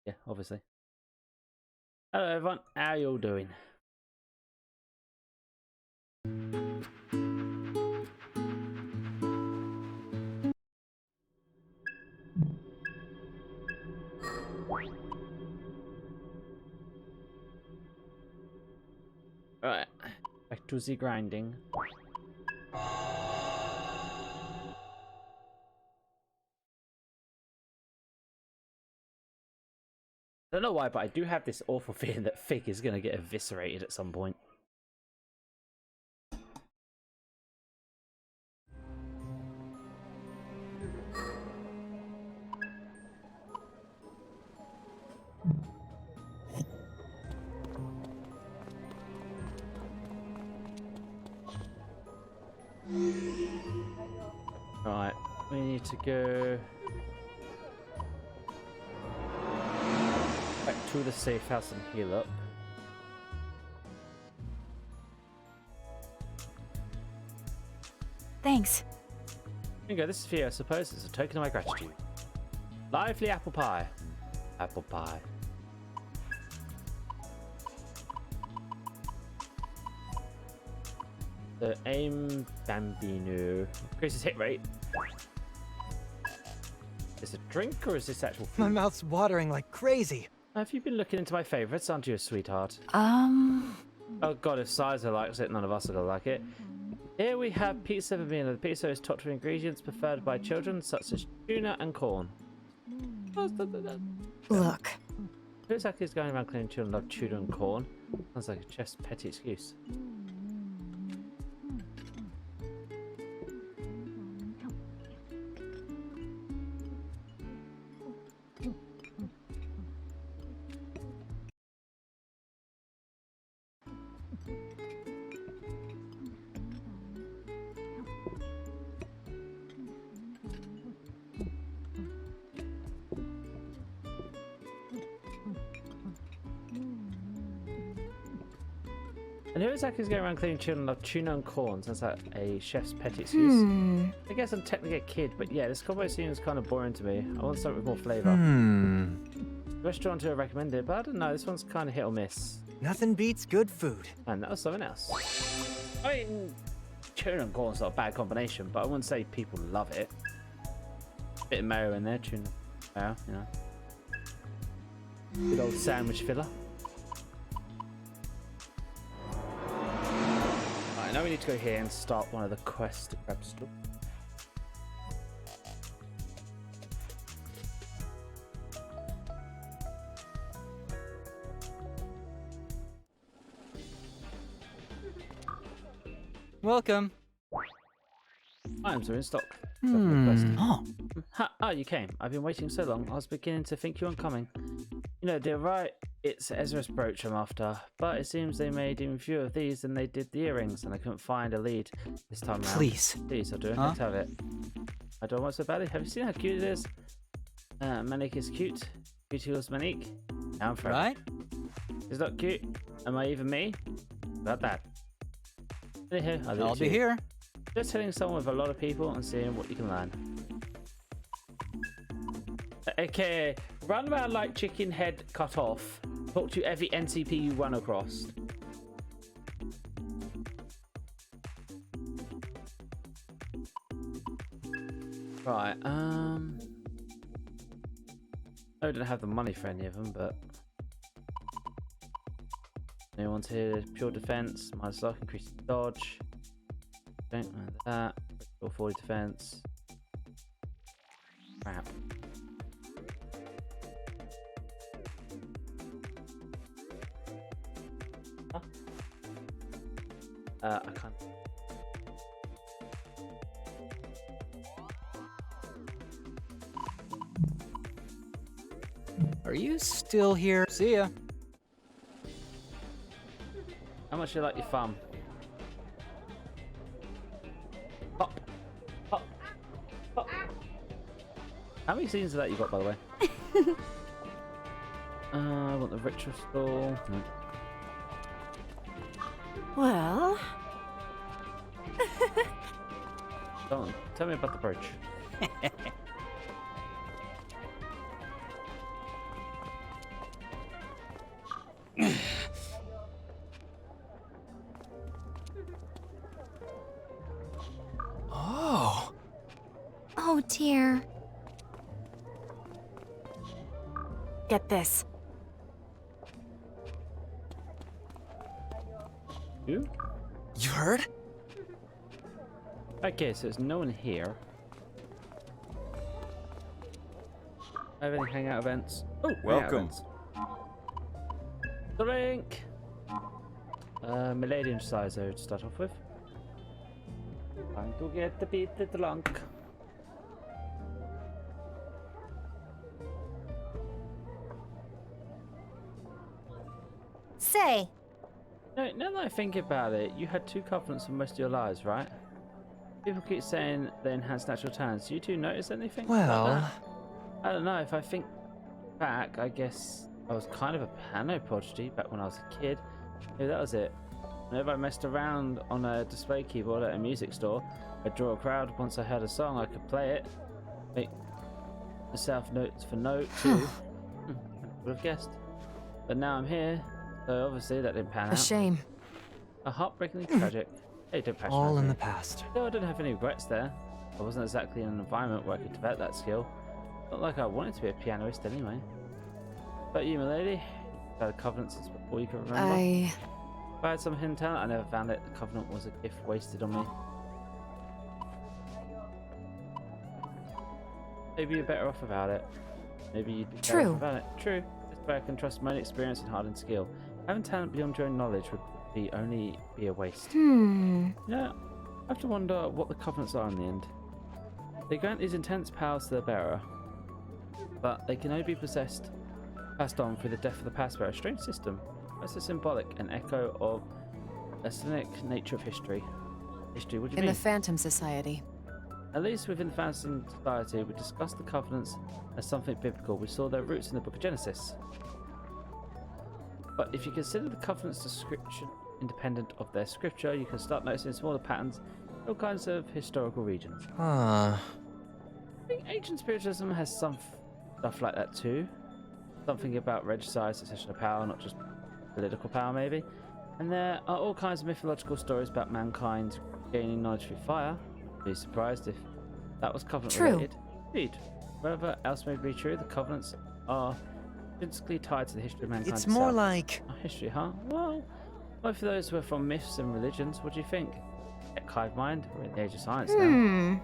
Yeah, obviously. Hello everyone, how you all doing? Right, back to the grinding. I don't know why, but I do have this awful feeling that Fig is going to get eviscerated at some point. Right, we need to go back to the safe house and heal up. Thanks. Here you go, this is for you, I suppose. It's a token of my gratitude. Lively apple pie. Apple pie. The aim bambino. Increases hit rate. Is it a drink or is this actual food? My mouth's watering like crazy. Have you been looking into my favourites? Aren't you a sweetheart? Oh god, if Sizer likes it, none of us are gonna like it. Here we have pizza vino. The pizza is topped with ingredients preferred by children, such as tuna and corn. look. Who's actually going around claiming children love tuna and corn? Sounds like a just petty excuse. And who exactly is going around claiming children love tuna and corn? Sounds like a chef's petty excuse. I guess I'm technically a kid, but yeah, this combo seems kind of boring to me. I want something with more flavour. The restaurant who recommended, but I don't know, this one's kind of hit or miss. Nothing beats good food. And that was something else. I mean, tuna and corn's not a bad combination, but I wouldn't say people love it. Bit of mayo in there, tuna mayo, you know. Good old sandwich filler. Right, now we need to go here and start one of the quests to grab stuff. Welcome. Items are in stock. Quest. Oh, Ah, you came. I've been waiting so long. I was beginning to think you weren't coming. You know, dear, right? It's Ezra's brooch I'm after, but it seems they made even fewer of these than they did the earrings, and I couldn't find a lead this time around. please. Please, I'll do it. Huh? Let's have it. I don't want so badly. Have you seen how cute it is? Manique is cute. Beauty was Manique. Now I'm forever. Right? It's not cute. Am I even me? About that. Anywho, I'll be here. Just hitting someone with a lot of people and seeing what you can learn. Okay, run around like chicken head cut off. Talk to every NCP you run across. Right, I don't have the money for any of them, but anyone's here. Pure defense, minus luck, increase dodge. Don't mind that. Or 40 defense. Crap. Huh? I can't. Are you still here? See ya. How much do you like your farm? Pop. Pop. Pop. How many scenes of that you got, by the way? I want the ritual stall. No. Well, Go on, tell me about the brooch. Oh. Oh dear. Get this. You? You heard? Okay, so there's no one here. I have any hangout events? Oh, hangout Welcome. events. Drink. Milady and Sizer to start off with. Time to get a bit drunk. Say. No, now that I think about it, you had 2 covenants for most of your lives, right? People keep saying they enhance natural talents. Do you two notice anything? like Well, that? I don't know. If I think back, I guess I was kind of a piano prodigy back when I was a kid. Maybe that was it. Whenever I messed around on a display keyboard at a music store, I'd draw a crowd. Once I heard a song, I could play it. Make myself notes for note too. Would have guessed. But now I'm here, so obviously that didn't pan A out. shame. A heartbreakingly tragic. Hey, don't patronize all in me. the past. Though I didn't have any regrets there. I wasn't exactly in an environment where I could develop that skill. Not like I wanted to be a pianist anyway. But you, milady, had a covenant since before you can remember. If I had some hidden talent, I never found it. The covenant was a gift wasted on me. Maybe you're better off about it. Maybe you'd be better True. off about it. True. This way I can trust my own experience and hardened skill. Having talent beyond your own knowledge would only be a waste. Yeah, I have to wonder what the covenants are in the end. They grant these intense powers to their bearer, but they can only be passed on through the death of the past bearer. Strange system. That's a symbolic, an echo of a cynic nature of history. History, what do you In mean? the Phantom Society. At least within the Phantom Society, we discussed the covenants as something biblical. We saw their roots in the book of Genesis. But if you consider the covenant's description independent of their scripture, you can start noticing smaller patterns in all kinds of historical regions. Huh. I think ancient spiritualism has some stuff like that too. Something about regicide, succession of power, not just political power maybe. And there are all kinds of mythological stories about mankind gaining knowledge through fire. I'd be surprised if that was covenant True. related. Indeed. Whatever else may be true, the covenants are intrinsically tied to the history of mankind It's more itself. like... Oh, history, huh? Well, both of those were from myths and religions. What do you think? Hive mind? We're in the age of science now.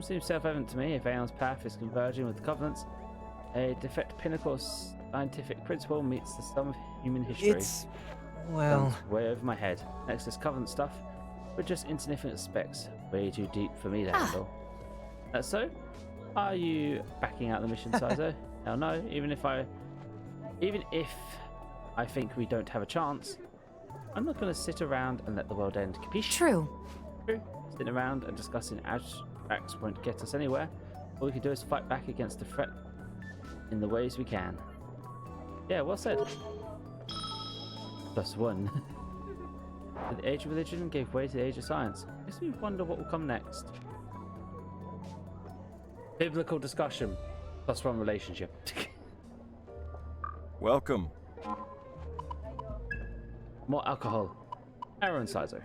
Seems self-evident to me. If Aeon's path is converging with the covenants, a defect pinnacle of scientific principle meets the sum of human history. It's... well... Sounds way over my head. Next is covenant stuff, but just insignificant specks. Way too deep for me to handle. That's so? Are you backing out the mission, Sizo? Hell no. Even if I think we don't have a chance, I'm not going to sit around and let the world end. Capiche? True. True. Sitting around and discussing abstracts won't get us anywhere. All we can do is fight back against the threat in the ways we can. Yeah, well said. +1. The age of religion gave way to the age of science. Makes me wonder what will come next. Biblical discussion. +1 relationship. Welcome. More alcohol. Aaron Sizer.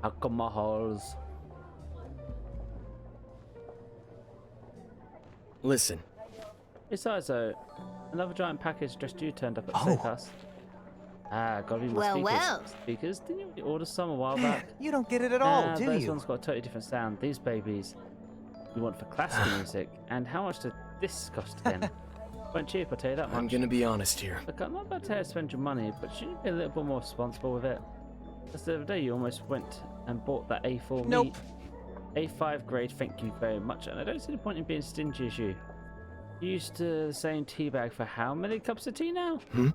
Alcohols. Listen, Besides, another giant package just you turned up at the Oh. steakhouse. Ah, gotta be more Well, speakers. well. Speakers? Didn't you order some a while back? You don't get it at all, Nah, do those you? ones got a totally different sound. These babies you want for classical music. And how much did this cost again? Won't cheap, I'll tell you that much. I'm gonna be honest here. Look, I'm not about to tell you to spend your money, but shouldn't you be a little bit more responsible with it? Just the other day, you almost went and bought that A4 Nope. meat. A5 grade, thank you very much. And I don't see the point in being stingy as you. You used to the same tea bag for how many cups of tea now? Hmm?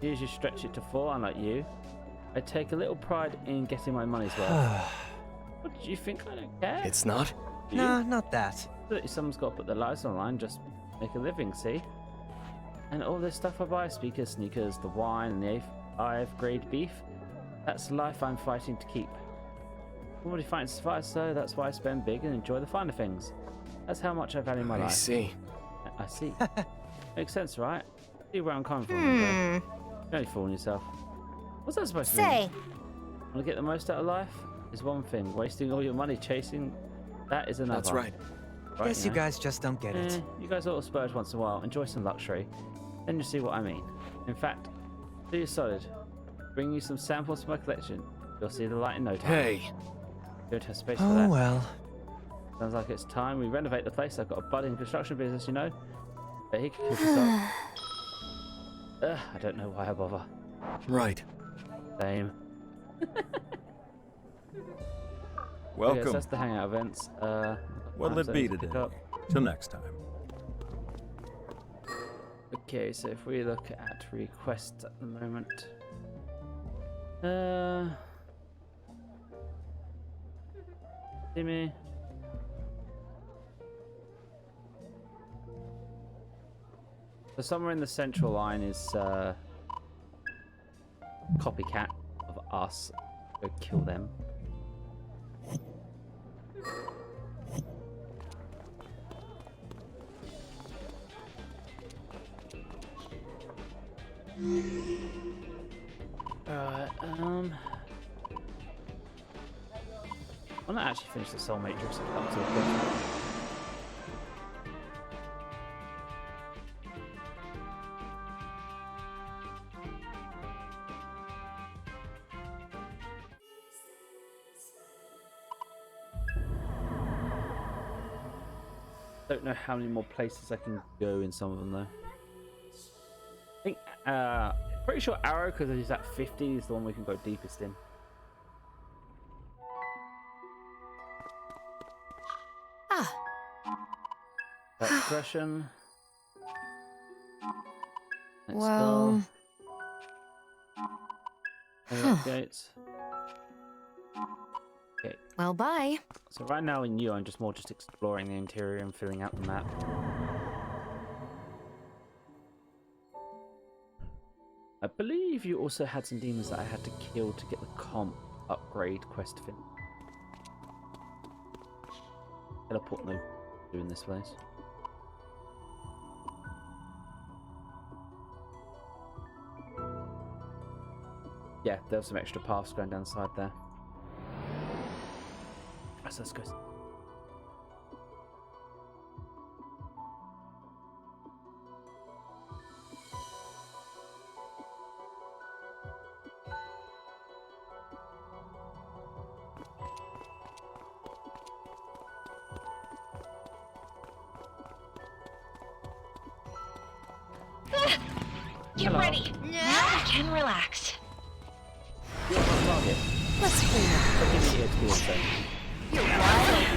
You usually stretch it to 4, unlike you. I take a little pride in getting my money's worth. What, do you think I don't care? It's not? Do you? Nah, not that. Look, someone's got to put their lives online, just make a living, see? And all this stuff I buy, speakers, sneakers, the wine, and the A5 grade beef, that's the life I'm fighting to keep. I'm already fighting to survive, so that's why I spend big and enjoy the finer things. That's how much I value my I life. see. I see. Makes sense, right? See where I'm coming from. You're only fooling yourself. What's that supposed to mean? Say, Want to get the most out of life? Is one thing. Wasting all your money chasing, that is another. That's right. Right, Guess you know? guys just don't get it. You guys ought to splurge once in a while. Enjoy some luxury. Then you'll see what I mean. In fact, do you solid. Bring you some samples from my collection. You'll see the light in no time. Hey, Don't have space for Oh that. well. Sounds like it's time we renovate the place. I've got a budding construction business, you know. But he can keep us up. I don't know why I bother. right. Same. Welcome. Okay, so that's the hangout events. What'll times it I be need to pick today? up. Till next time. Okay, so if we look at requests at the moment. See me. So somewhere in the central line is copycat of us. Go kill them. Alright, I'm not actually finished the Soul Matrix up to the point. Don't know how many more places I can go in some of them though. I think pretty sure Arrow, because he's at 50, is the one we can go deepest in. ah, Expression. Let's well, go. Gates. Okay, well, bye. so right now in you, I'm just exploring the interior and filling out the map. I believe you also had some demons that I had to kill to get the comp upgrade quest fin. Teleport no doing this place. Yeah, there's some extra paths going down the side there. So let's go. Get Hello. ready. Now we can relax. You're on target. Let's clean up. But give me EXP instead. You're wide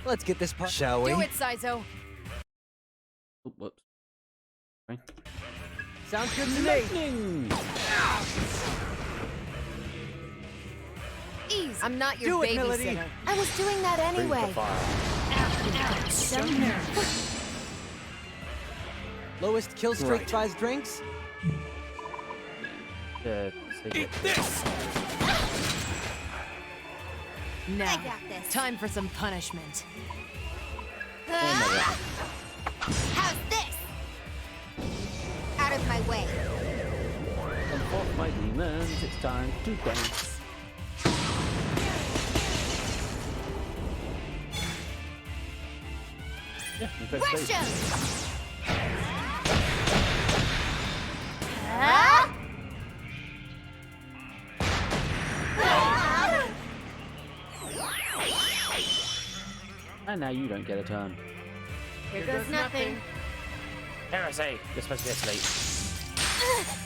Let's get this part, shall we? open. Do it, Sizo. Oh, whoops. Sorry. Sounds good to me. Lightning! Ease. I'm not your Do it, Melody. babysitter. I was doing that Breathe the anyway. fire. So nervous. Lowest kill streak Right. buys drinks. Secret. Now, got this. time for some punishment. How's this? Out of my way. Come forth, my demons, it's time to dance. Yeah, you press space. Russia! And now you don't get a turn. Here goes nothing. Heresy! You're supposed to be asleep.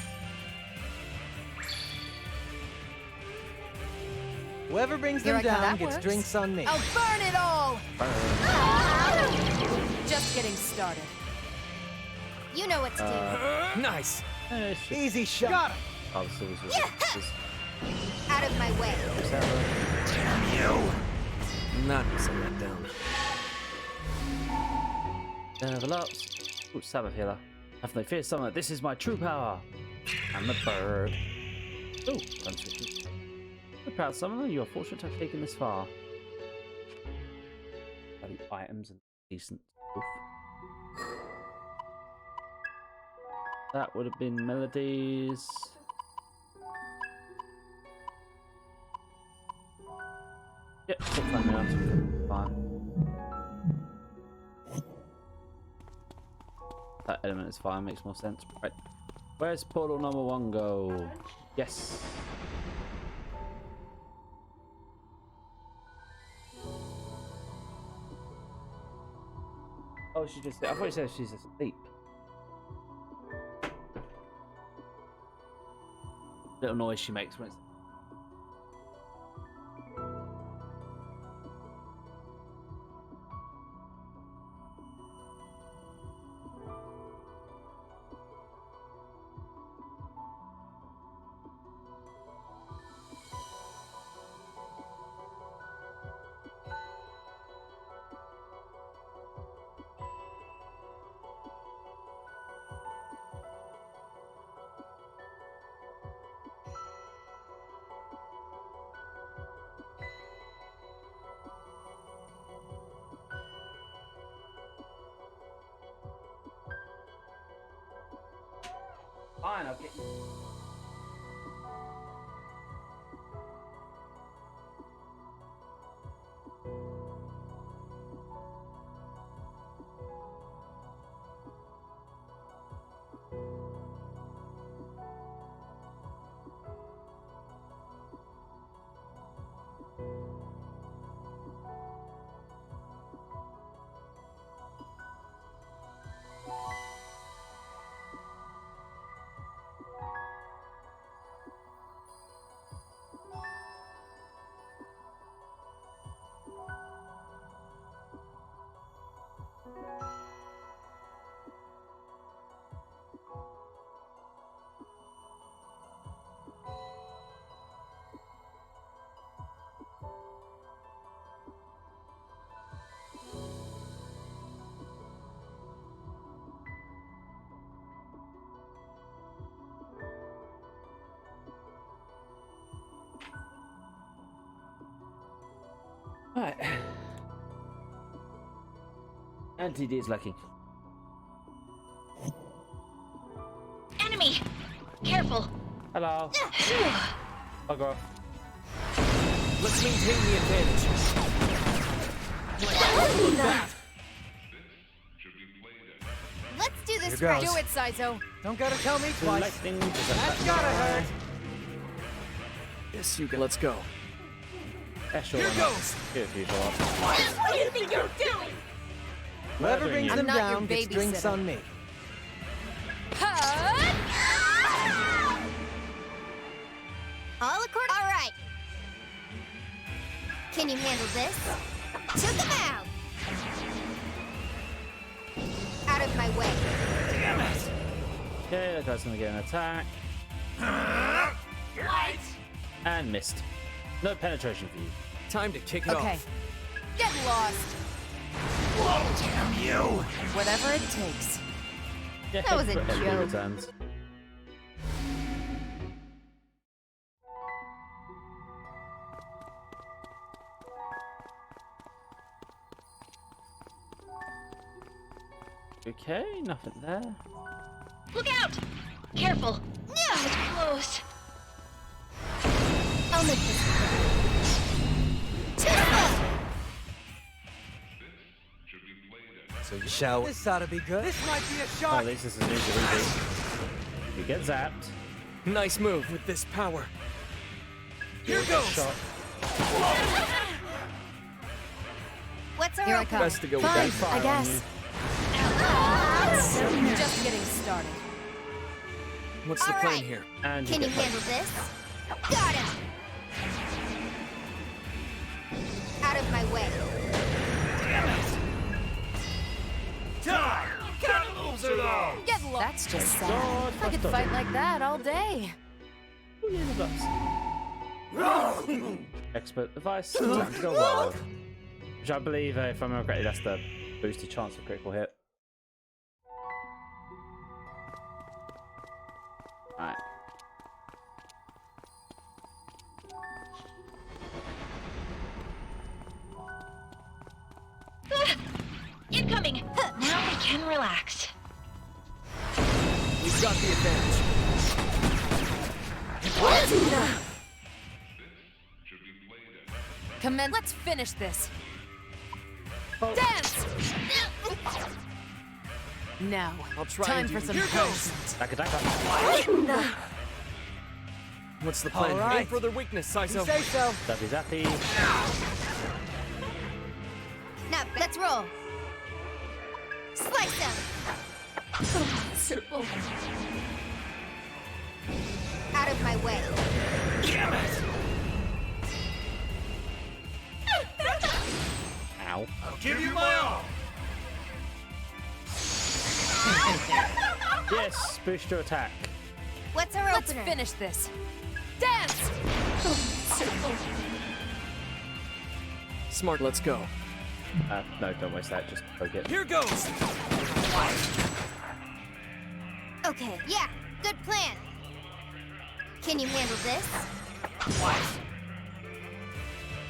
Whoever brings Here them I come. down That gets works. drinks on me. I'll burn it all. Burn. Just getting started. You know what to Nice. It's just... Easy shot. Got him. Oh, so this was do. Out of my way. Damn you. Not set that down. Level ups. Ooh, Sabbath healer. Have no fear, summoner. This is my true power. I'm the bird. Ooh, I'm switching. The proud summoner, you are fortunate to have taken this far. bloody items and decent stuff. That would have been melodies. Yep, still fine now. Fine. That element is fine, makes more sense. Right. Where's portal number 1 go? Yes. Oh, she's just. I thought you said she's asleep. Little noise she makes when it's. Fine, I'll get you. Right. Anti-D is lucky. Enemy! Careful! Hello. Bugger off. Let's maintain the advantage. Let's do this Here right. goes. Do it, Saizo. Don't gotta tell me twice. Lightning That's gotta hurt. Yes, you can. Let's go. Yeah, sure. Here why not? goes. Give it to you, go on. What do you think you're doing? Whoever brings I'm them not your down gets drinks babysitter. on me. All right. Can you handle this? Took him out. Out of my way. Okay, that guy's gonna get an attack. And missed. No penetration for you. Time to kick it Okay. off. Get lost. Damn you! Whatever it takes. Yeah, That was a for enemy joke. returns. Okay, nothing there. Look out! Careful! That was close. I'll make this quick. So shall we? This ought to be good. This might be a Oh, shot. at least this is new to redo. You get zapped. Nice move with this power. Here Get goes. shot. What's our Here I opening? come. Best to go with Fine, that. I guess. Just getting started. What's the All plan right. here? And you Can you get handle this? Got him. Out of my way. Get lost. That's just sad. God, I could faster. fight like that all day. Expert device. Time to go wild. Which I believe, if I remember correctly, that's the boosted chance of critical hit. Alright. got the advantage. Commence. Let's finish this. Dance! Now, I'll try time and do for some Here goes. punishment. What's the plan? All right. Aim for their weakness, Saizo. Say so. Zappy zappy. Now, let's roll. Slice them. Out of my way. Ow. Give you my all. Yes, boost your attack. What's our Let's opener? finish this. Dance! Smart, let's go. No, don't waste that. Just poke it. Here goes. Okay, yeah, good plan. Can you handle this?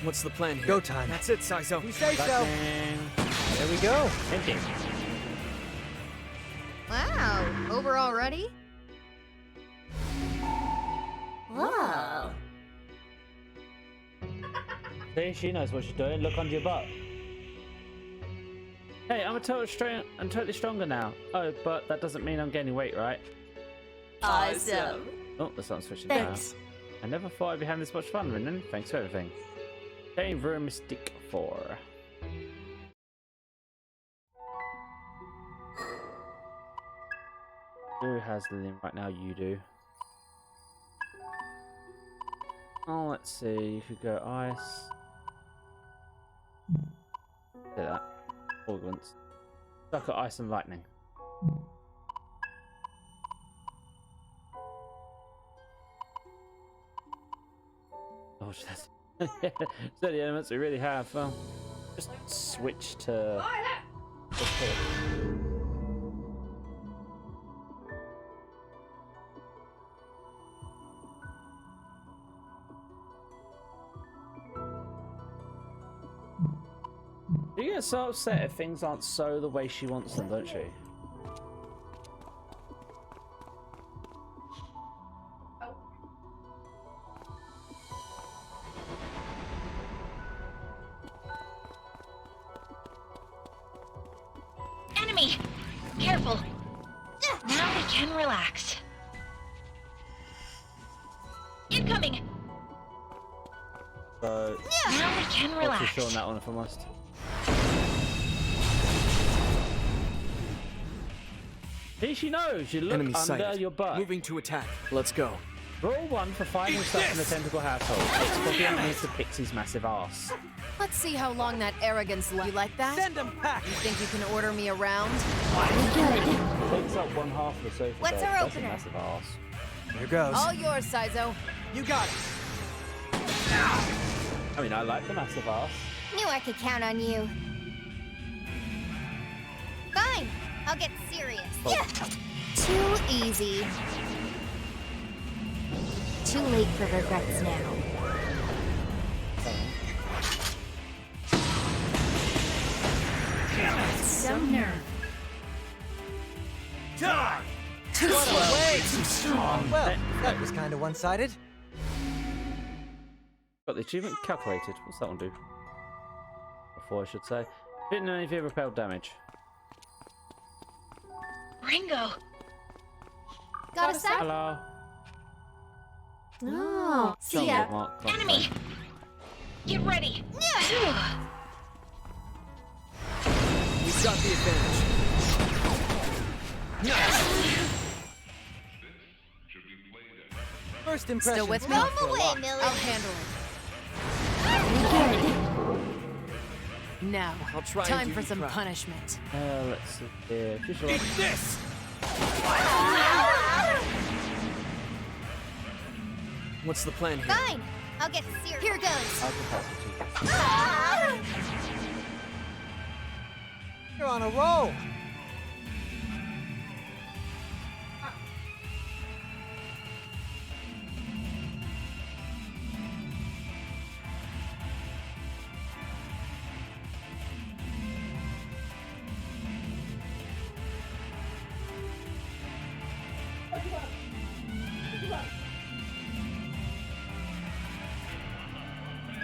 What's the plan here? Go time. That's it, Saizo. You say so. Button. There we go. Thinking. Wow, over already? Whoa. See, she knows what she's doing. Look under your butt. Hey, I'm totally stronger now. Oh, but that doesn't mean I'm gaining weight, right? Awesome. Oh, that's not switching Thanks. now. I never thought I'd be having this much fun, Rinnan. Thanks for everything. Game Room Mystic 4. Who has Lillian right now? You do. Oh, let's see. You could go ice. Do that. Augments. Stuck at ice and lightning. Oh, that's so the elements we really have. Well, just switch to. You get so upset if things aren't so the way she wants them, don't you? Enemy! Careful. Now we can relax. Incoming! So, Now we can not too relax. sure on that one if I'm honest. Here she knows. You look Enemy under sighted. your butt. Moving to attack. Let's go. Roll 1 for finding stuff in the tentacle household. It's probably underneath the pixie's massive ass. Let's see how long that arrogance lasts. You like that? Send them back. You think you can order me around? Takes up one half of the sofa What's bed. our That's opener? a massive ass. Here goes. All yours, Saizo. You got it. I mean, I like the massive ass. Knew I could count on you. Fine, I'll get serious. Yeah. Too easy. Too late for regrets now. Some nerve. Die! Well, that was kind of one-sided. Got the achievement calculated. What's that one do? Before I should say. Didn't know if you repelled damage. Ringo! Got a sec? Hello. No. See ya. Mark. Enemy! Get ready! We've got the advantage. First impression. Still with me? Throw 'em away, Millie. I'll handle it. Now, I'll try and time do for you some proud. punishment. Let's see here. Visual. Eat this! What's the plan here? Fine, I'll get serious. Here goes. I'll just pass it to you. Ah! You're on a roll.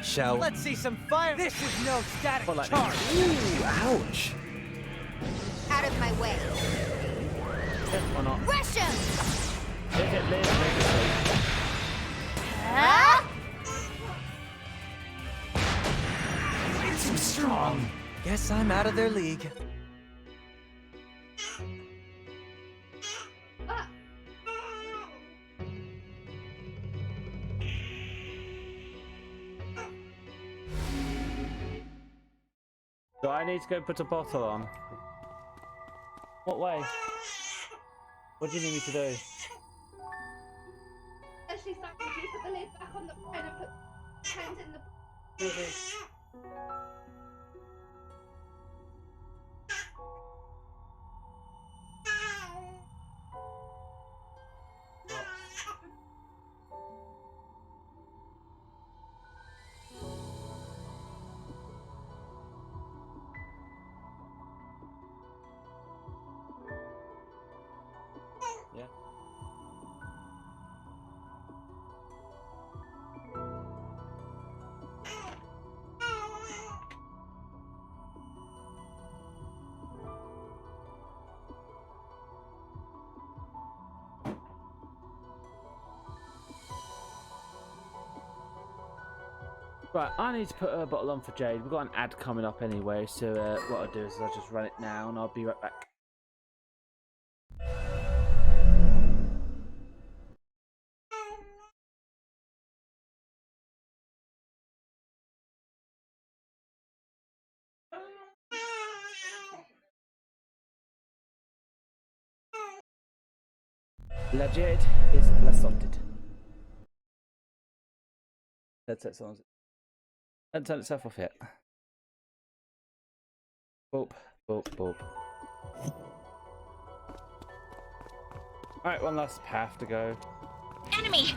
Shall let's see some fire. This is no static Well, like- charge. Ooh, ouch. Out of my way. Yeah, why not? Rush him! Make it live, make it live. Huh? Way too strong. Guess I'm out of their league. Do I need to go put a bottle on? What way? What do you need me to do? Especially something you put the lid back on the bread and put hands in the. Yeah. Right, I need to put a bottle on for Jade. We've got an ad coming up anyway, so what I'll do is I'll just run it now and I'll be right back. La Jade is sorted. That's it, someone's. Don't turn itself off yet. Boop, boop, boop. Alright, one last path to go. Enemy!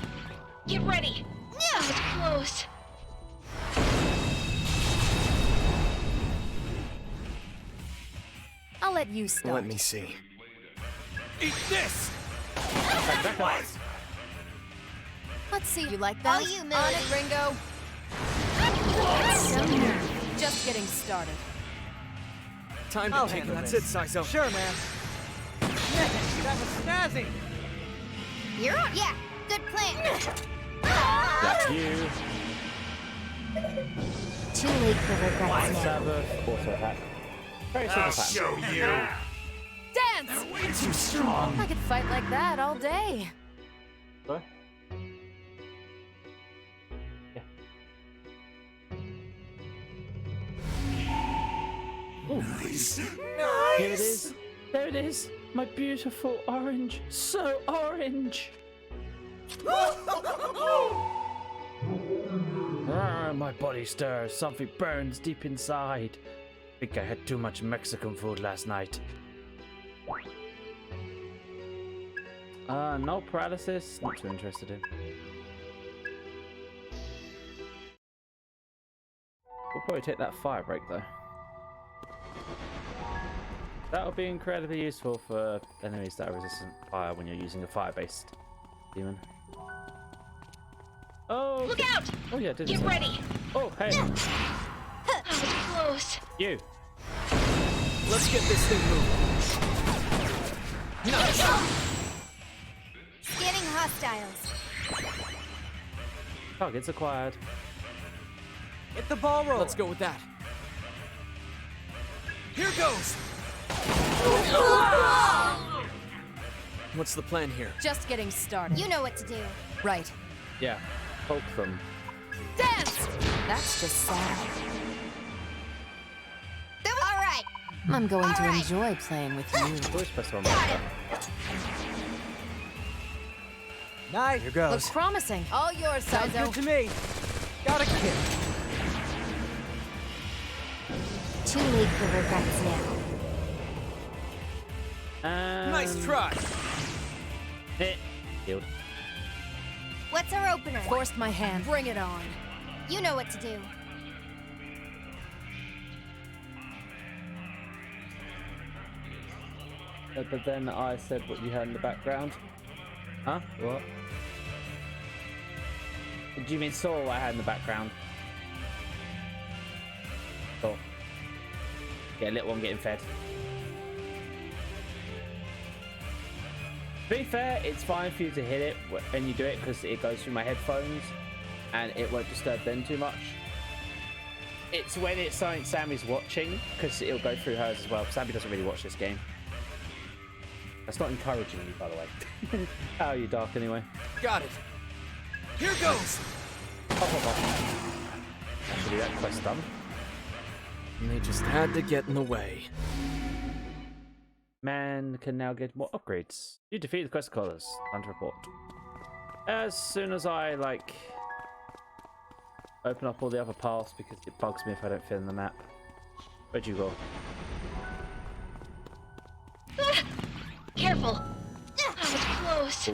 Get ready! That was close. I'll let you start. Let me see. Eat this. Let's see. You like that? Oh, you On Melody. it, Ringo. So nervy. Just getting started. Time I'll to take handle That's this. it, Saizo. Sure, man. That was snazzy. You're on. Yeah, good plan. That's you. Too late for regrets now. Sabbath, auto attack. Very simple I'll pattern. show you. Dance! Way too strong. I could fight like that all day. Sorry? Yeah. Nice. Here it is. There it is. My beautiful orange. So orange. My body stirs. Something burns deep inside. Think I had too much Mexican food last night. No paralysis. Not too interested in. We'll probably take that fire break though. That'll be incredibly useful for enemies that are resistant to fire when you're using a fire-based demon. Oh! Look out! Oh yeah, did Get it. ready! Oh, hey! That was close. You! Let's get this thing moving. Scanning hostiles. Targets acquired. Get the ball rolling. Let's go with that. Here goes. What's the plan here? Just getting started. You know what to do. Right. Yeah. Poke them. Dance! That's just sad. All right. I'm going to All right. enjoy playing with you. Always press one. Got it. Nice. Here goes. Looks promising. All yours, Sounds good Saizo. to me. Got a kick. Too late for regrets now. Nice try. Healed. What's our opener? Forced my hand. Bring it on. You know what to do. But then I said what you had in the background. Huh? What? Do you mean saw what I had in the background? Cool. Yeah, little one getting fed. To be fair, it's fine for you to hit it when you do it because it goes through my headphones and it won't disturb them too much. It's when it's something Sammy's watching because it'll go through hers as well. Sammy doesn't really watch this game. That's not encouraging you, by the way. How are you, Dark, anyway? Got it. Here goes. Actually, that quest done. And they just had to get in the way. Man can now get more upgrades. You defeat the quest callers. Time to report. As soon as I, like, open up all the other paths because it bugs me if I don't fill in the map. Where'd you go? Careful. That was close.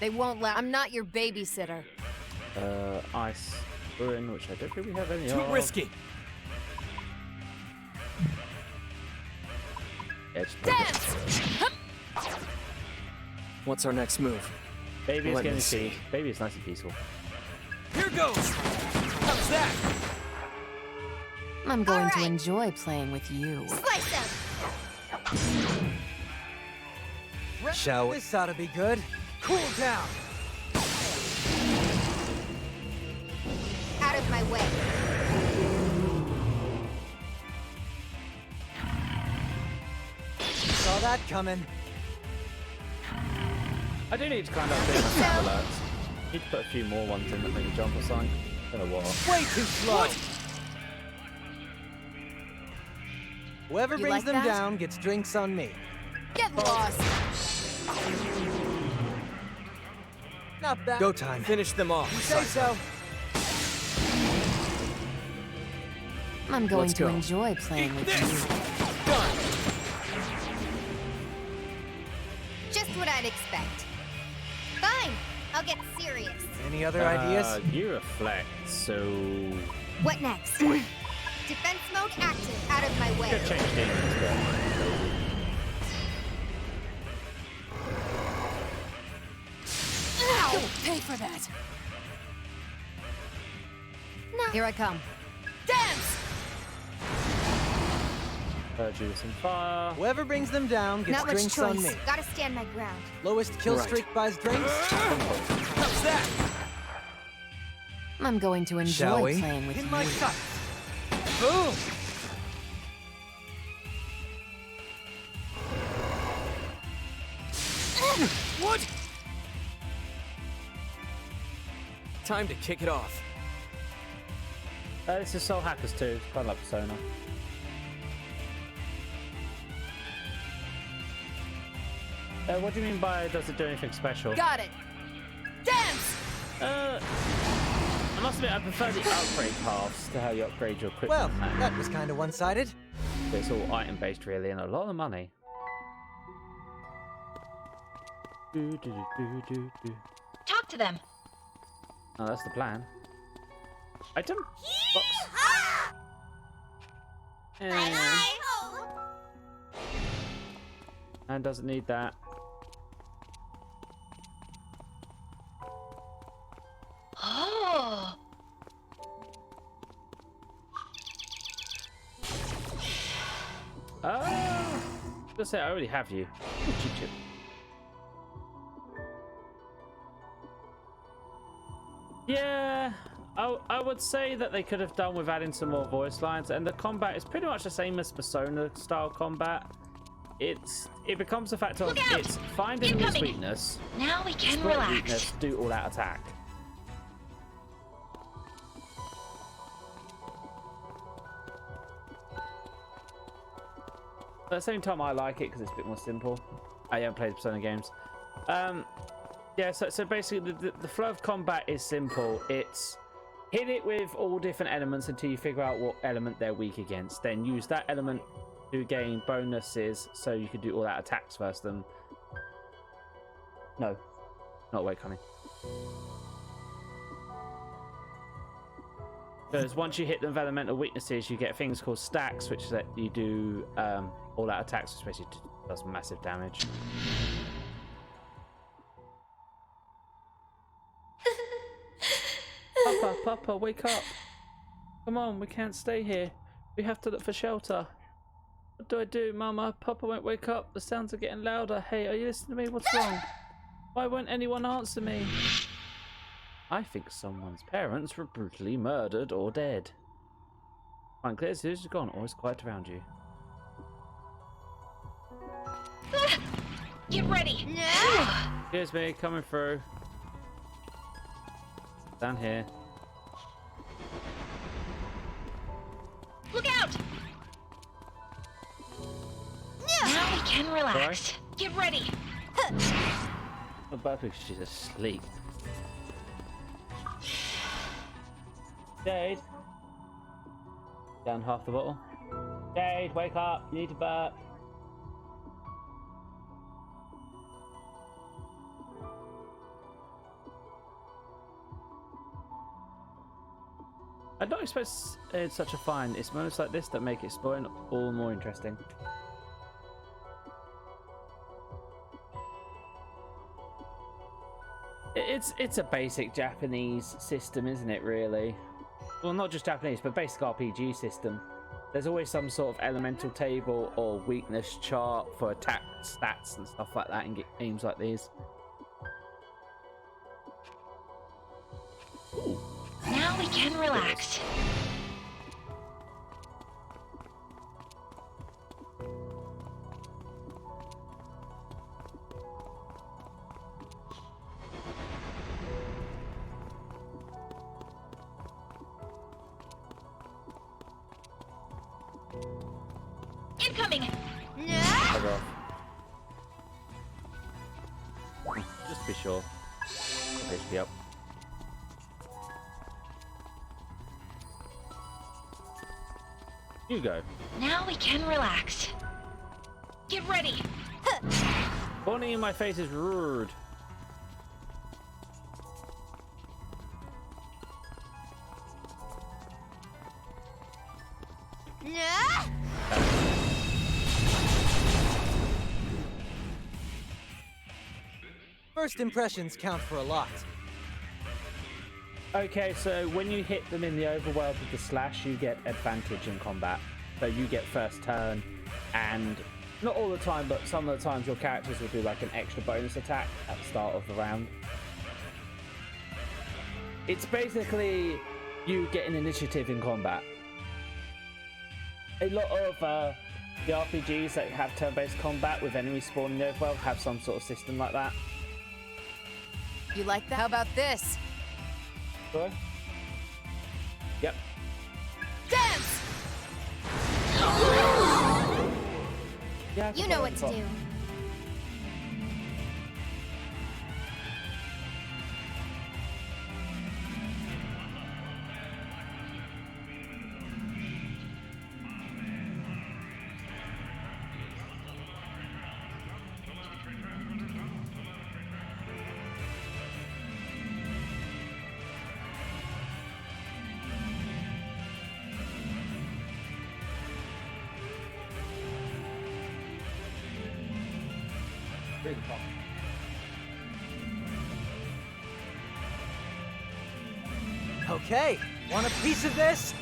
They won't let. I'm not your babysitter. Ice Ruin, which I don't think we have any Too of. risky. It's Dance! What's our next move? Baby is Let me getting see. feed. Baby is nice and peaceful. Here goes. How's that? I'm going to Alright. enjoy playing with you. Slice them. Shall we? This ought to be good. Cool down. Out of my way. Saw that coming. I do need to kind of update my sound alerts. Need to put a few more ones in that make me jump or something. Don't know what. Way too slow. Whoever You brings like them that? down gets drinks on me. Get lost. Not bad. Go time. Finish them off. You say so. I'm going Let's to go. enjoy playing with you. Done. Just what I'd expect. Fine. I'll get serious. Any other ideas? You reflect, so... What next? Defense mode active. Out of my way. Could change demons, but... You'll pay for that. No. Here I come. Dance! You with some fire. Whoever brings them down gets Not much drinks on choice. me. Gotta stand my ground. Lowest kill Right. streak buys drinks. How's that? I'm going to Shall enjoy we? playing with In you. my sight. Boom. What? Time to kick it off. This is Soul Hackers 2. It's kind of like Persona. What do you mean by does it do anything special? Got it. Dance! I must admit, I prefer the upgrade paths to how you upgrade your equipment. Well, and that. that was kind of one-sided. It's all item based, really, and a lot of money. Talk to them. Oh, that's the plan. Item box. And doesn't need that. Oh. Just say I already have you. Chip, chip. Yeah, I would say that they could have done with adding some more voice lines, and the combat is pretty much the same as Persona style combat. It becomes a fact of Look out! it's finding this Incoming! weakness, Now we can exploit relax. weakness, do all that attack. But at the same time, I like it because it's a bit more simple. I haven't played Persona games. Yeah, so basically the flow of combat is simple. It's hit it with all different elements until you figure out what element they're weak against. Then use that element to gain bonuses so you can do all that attacks first. Them. No, not wait, coming. Because once you hit the elemental weaknesses, you get things called stacks, which let you do all that attacks, which basically does massive damage. Papa, wake up. Come on, we can't stay here. We have to look for shelter. What do I do, Mama? Papa won't wake up. The sounds are getting louder. Hey, are you listening to me? What's wrong? Why won't anyone answer me? I think someone's parents were brutally murdered or dead. Fine, Claire, as soon as you're gone, always quiet around you. Get ready. Excuse me, coming through. Down here. Look out! Now we can relax. Get ready. Oh, but I think she's asleep. Jade. Down half the bottle. Jade, wake up. You need to burp. I don't expect it's such a fine. It's moments like this that make exploring all more interesting. It's a basic Japanese system, isn't it, really? Well, not just Japanese, but basic RPG system. There's always some sort of elemental table or weakness chart for attack stats and stuff like that in games like these. Now we can relax. Incoming! Bug off. Just to be sure. HP up. You go. Now we can relax. Get ready. Pointing in my face is rude. First impressions count for a lot. Okay, so when you hit them in the overworld with the slash, you get advantage in combat. So you get first turn, and not all the time, but some of the times your characters will do like an extra bonus attack at the start of the round. It's basically you get an initiative in combat. A lot of the RPGs that have turn-based combat with enemies spawning in the overworld have some sort of system like that. You like that? How about this? Sure. Yep. Dance! Yeah, You know what to do. Okay, want a piece of this?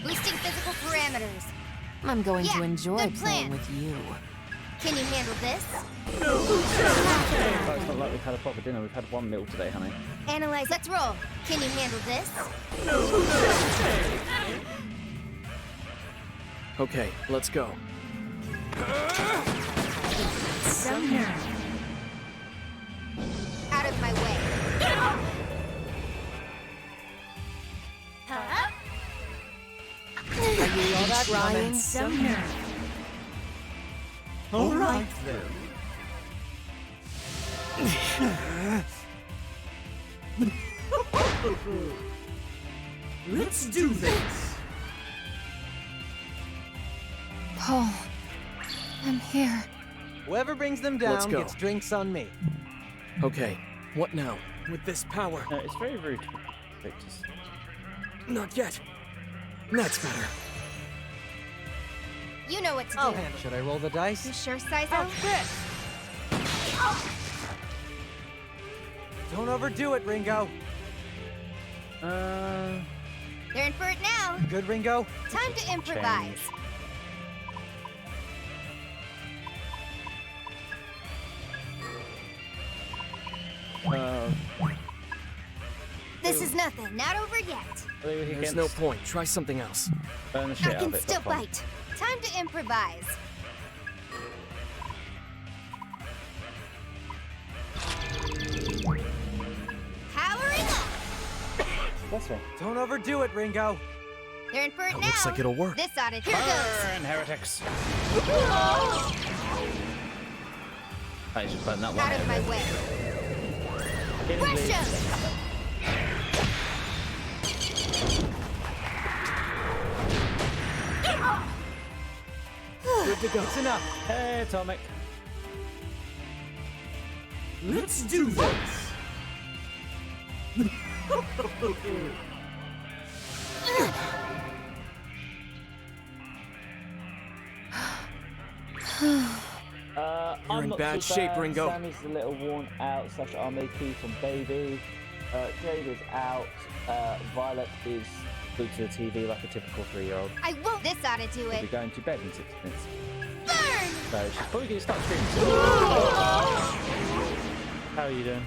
Boosting physical parameters. I'm going Yeah, to enjoy good playing plan. with you. Can you handle this? It's not like we've had a proper dinner. We've had one meal today, honey. Analyze. Let's roll. Can you handle this? Okay, let's go. So nervy. Out of my way. Huh? Are you all that trying coming? so nervy? All right then. Let's do this. Paul, I'm here. Whoever brings them Let's down go. gets drinks on me. Okay, what now? With this power? No, it's very rude. Just... Not yet. That's better. You know what to do. I'll handle. Should I roll the You dice? sure, Saizo? Don't overdo it, Ringo. They're in for it now. Good, Ringo? Time to improvise. This is nothing. Not over yet. There's no point. Try something else. Burn the shit I out can of it. still that's fine. bite. Time to improvise. Powering up. That's right. Don't overdo it, Ringo. They're in for it now. Looks like it'll work. This ought to. Here goes. Burn, heretics. I should burn that one. Out of my way. Get in, please. Russia. Good to go. It's enough. Hey, Atomic. Let's do this. I'm in not bad too shape, bad. Ringo. Sammy's a little worn out. / Army Key from Baby. Jade is out. Violet is glued to the TV like a typical 3-year-old. I won't. This ought to do We'll be it. going to bed in 6 minutes. Burn. So she's probably going to start screaming soon. How are you doing?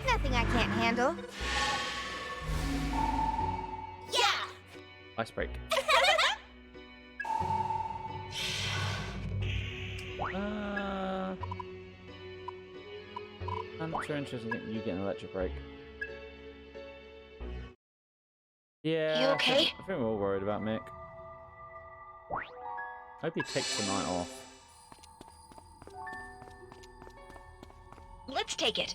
Nothing I can't handle. Yeah. Ice break. I'm not sure interested in you getting an electric break. Yeah. You okay? I think we're all worried about Mick. Hope he takes the night off. Let's take it.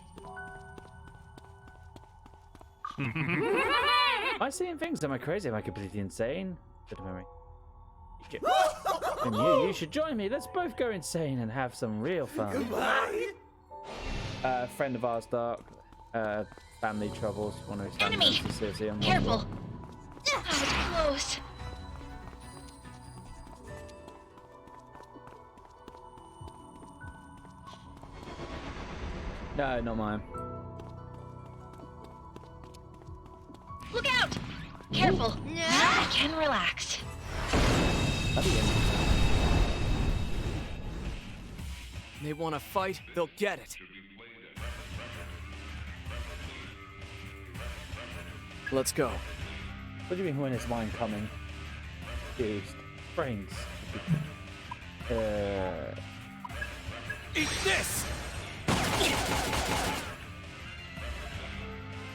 Am I seeing things? Am I crazy? Am I completely insane? Good memory. And you should join me. Let's both go insane and have some real fun. Friend of ours, Dark. Family troubles. One of his family Enemy! members is seriously unwell. Careful. That was close. No, not mine. Look out! Careful. No. Now we can relax. That'd be interesting. They want to fight, they'll get it. Let's go. What do you mean, when is mine coming? Used. Brains. Eat this!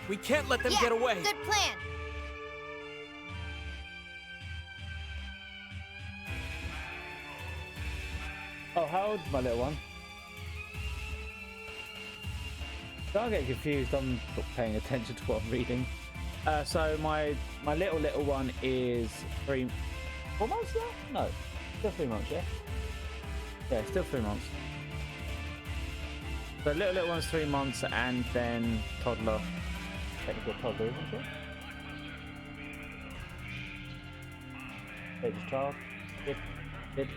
We can't let them Yeah. get away. Good plan. Oh, how old's my little one? Don't get confused, I'm not paying attention to what I'm reading. So my little one is 4 months now? No, still 3 months, yeah? Yeah, still 3 months. So little one's 3 months and then toddler. Technical toddler, isn't she? Stage of child. Kid.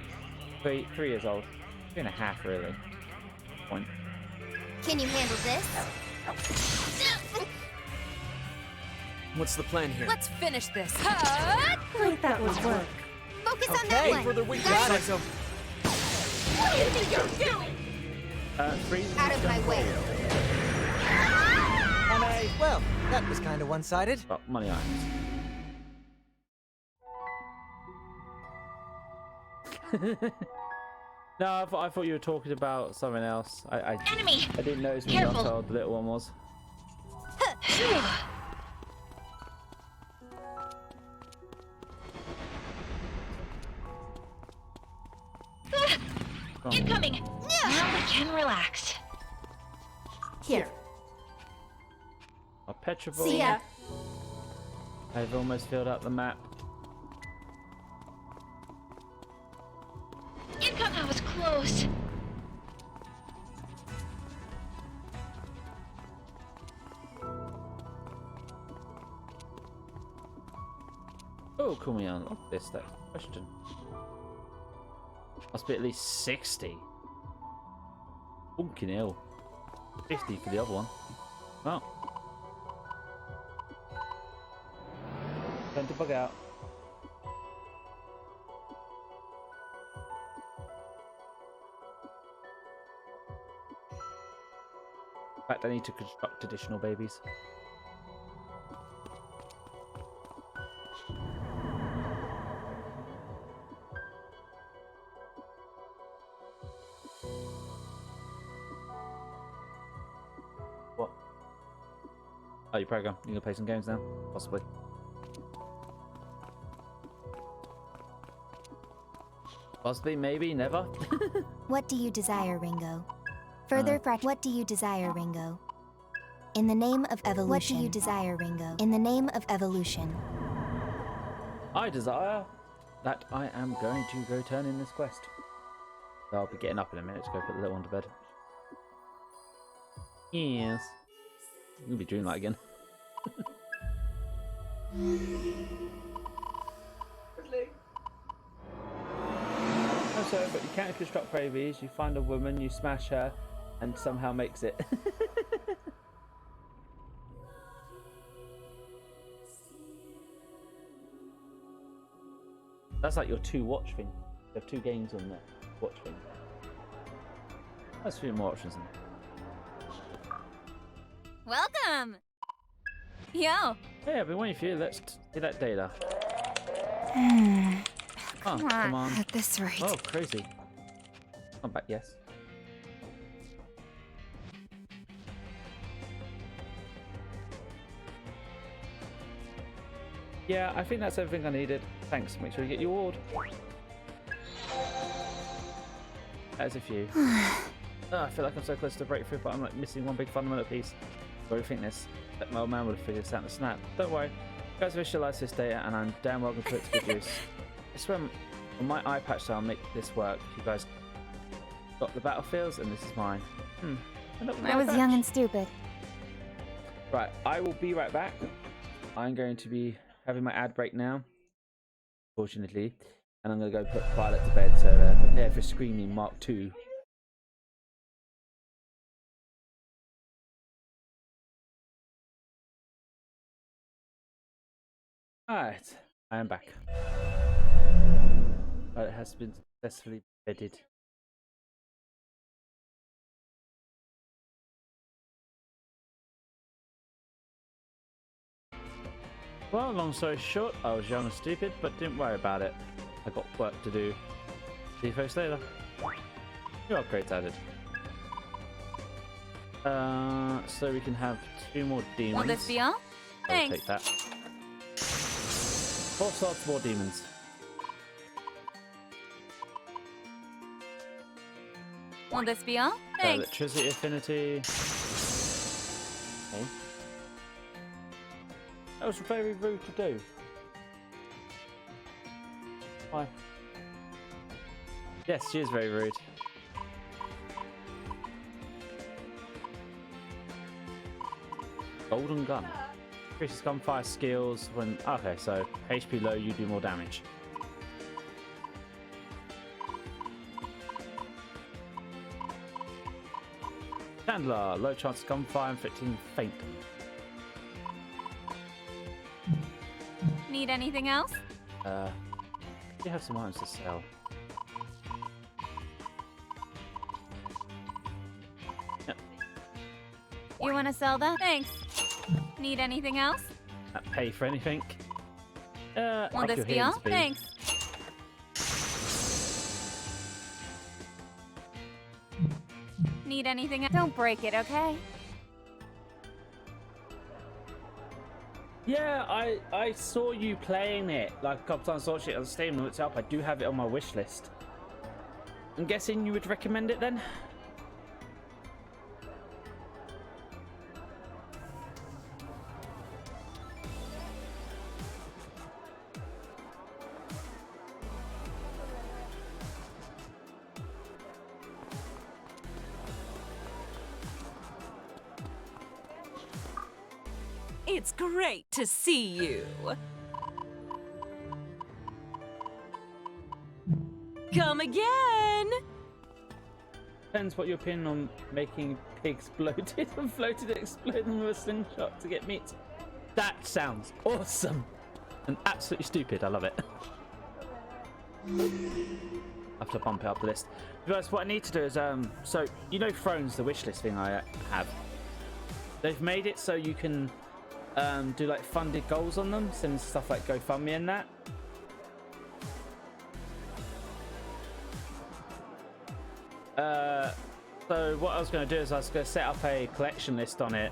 3 years old. 3.5 really. Point. Can you handle this? What's the plan here? Let's finish this. Like that would work. Focus on that Okay, one. further we You got guys it. So What do you think you're doing? Freeze. Out of my way. well, that was kind of one-sided. Oh, money items. No, I thought you were talking about something else. Enemy! I didn't notice when Careful. how old the little one was. Phew. Oh. Incoming! Now we can relax. Here. A Petroball. See ya. I've almost filled out the map. Income, that was close. Oh, can we unlock this? That's the question. Must be at least 60. Bunking hell. 50 for the other one. Well. Time to bug out. In fact, I need to construct additional babies. What? Oh, your program. You gonna play some games now? Possibly. Possibly, maybe, never. What do you desire, Ringo? Further what do you desire, Ringo? In the name of evolution. What do you desire, Ringo? In the name of evolution. I desire that I am going to go turn in this quest. So I'll be getting up in a minute to go put the little one to bed. Yes. You'll be doing that again. So, but you can't construct babies. You find a woman, you smash her, and somehow makes it. That's like your 2 watch thing. You have 2 games on there. Watch thing. That's a few more options in there. Welcome! Yo! Hey, I've been waiting for you. Let's see that data. Oh, come on. At this rate. Oh, crazy. I'm back, yes. Yeah, I think that's everything I needed. Thanks. Make sure you get your award. As a few. Oh, I feel like I'm so close to breakthrough, but I'm like missing one big fundamental piece. I think this. That my old man would have figured this out in a snap. Don't worry. You guys visualize this data, and I'm damn well going to put it to good use. I swear, on my eye patch, I'll make this work. You guys got the battlefields, and this is mine. I was young and stupid. Right, I will be right back. I'm going to be having my ad break now, fortunately, and I'm going to go put Violet to bed, so prepare for Screaming Mark II. Alright, I am back. It has been successfully bedded. Well, long story short, I was young and stupid, but didn't worry about it. I got work to do. See you folks later. New upgrades added. So we can have 2 more demons. Will this be all? I'll Thanks. take that. 4 slots, 4 demons. Will this be all? Thanks. Electricity affinity. Okay. That was very rude to do. Why? Yes, she is very rude. Golden gun. Increases gunfire skills when. Okay, so HP low, you do more damage. Chandler, low chance of gunfire, inflicting faint. Need anything else? You have some items to sell. Yep. You want to sell that? Thanks. Need anything else? Pay for anything. Will this be all? Thanks. Need anything else? Don't break it, okay? Yeah, I saw you playing it like a couple times. I watched it on Steam and looked it up. I do have it on my wish list. I'm guessing you would recommend it then? It's great to see you. Come again. Depends what your opinion on making pigs bloated and floated and explode them with a slingshot to get meat. That sounds awesome and absolutely stupid. I love it. I have to bump it up the list. To be honest, what I need to do is so you know Thrones, the wishlist thing I have. They've made it so you can do like funded goals on them, send stuff like GoFundMe and that. So what I was going to do is I was going to set up a collection list on it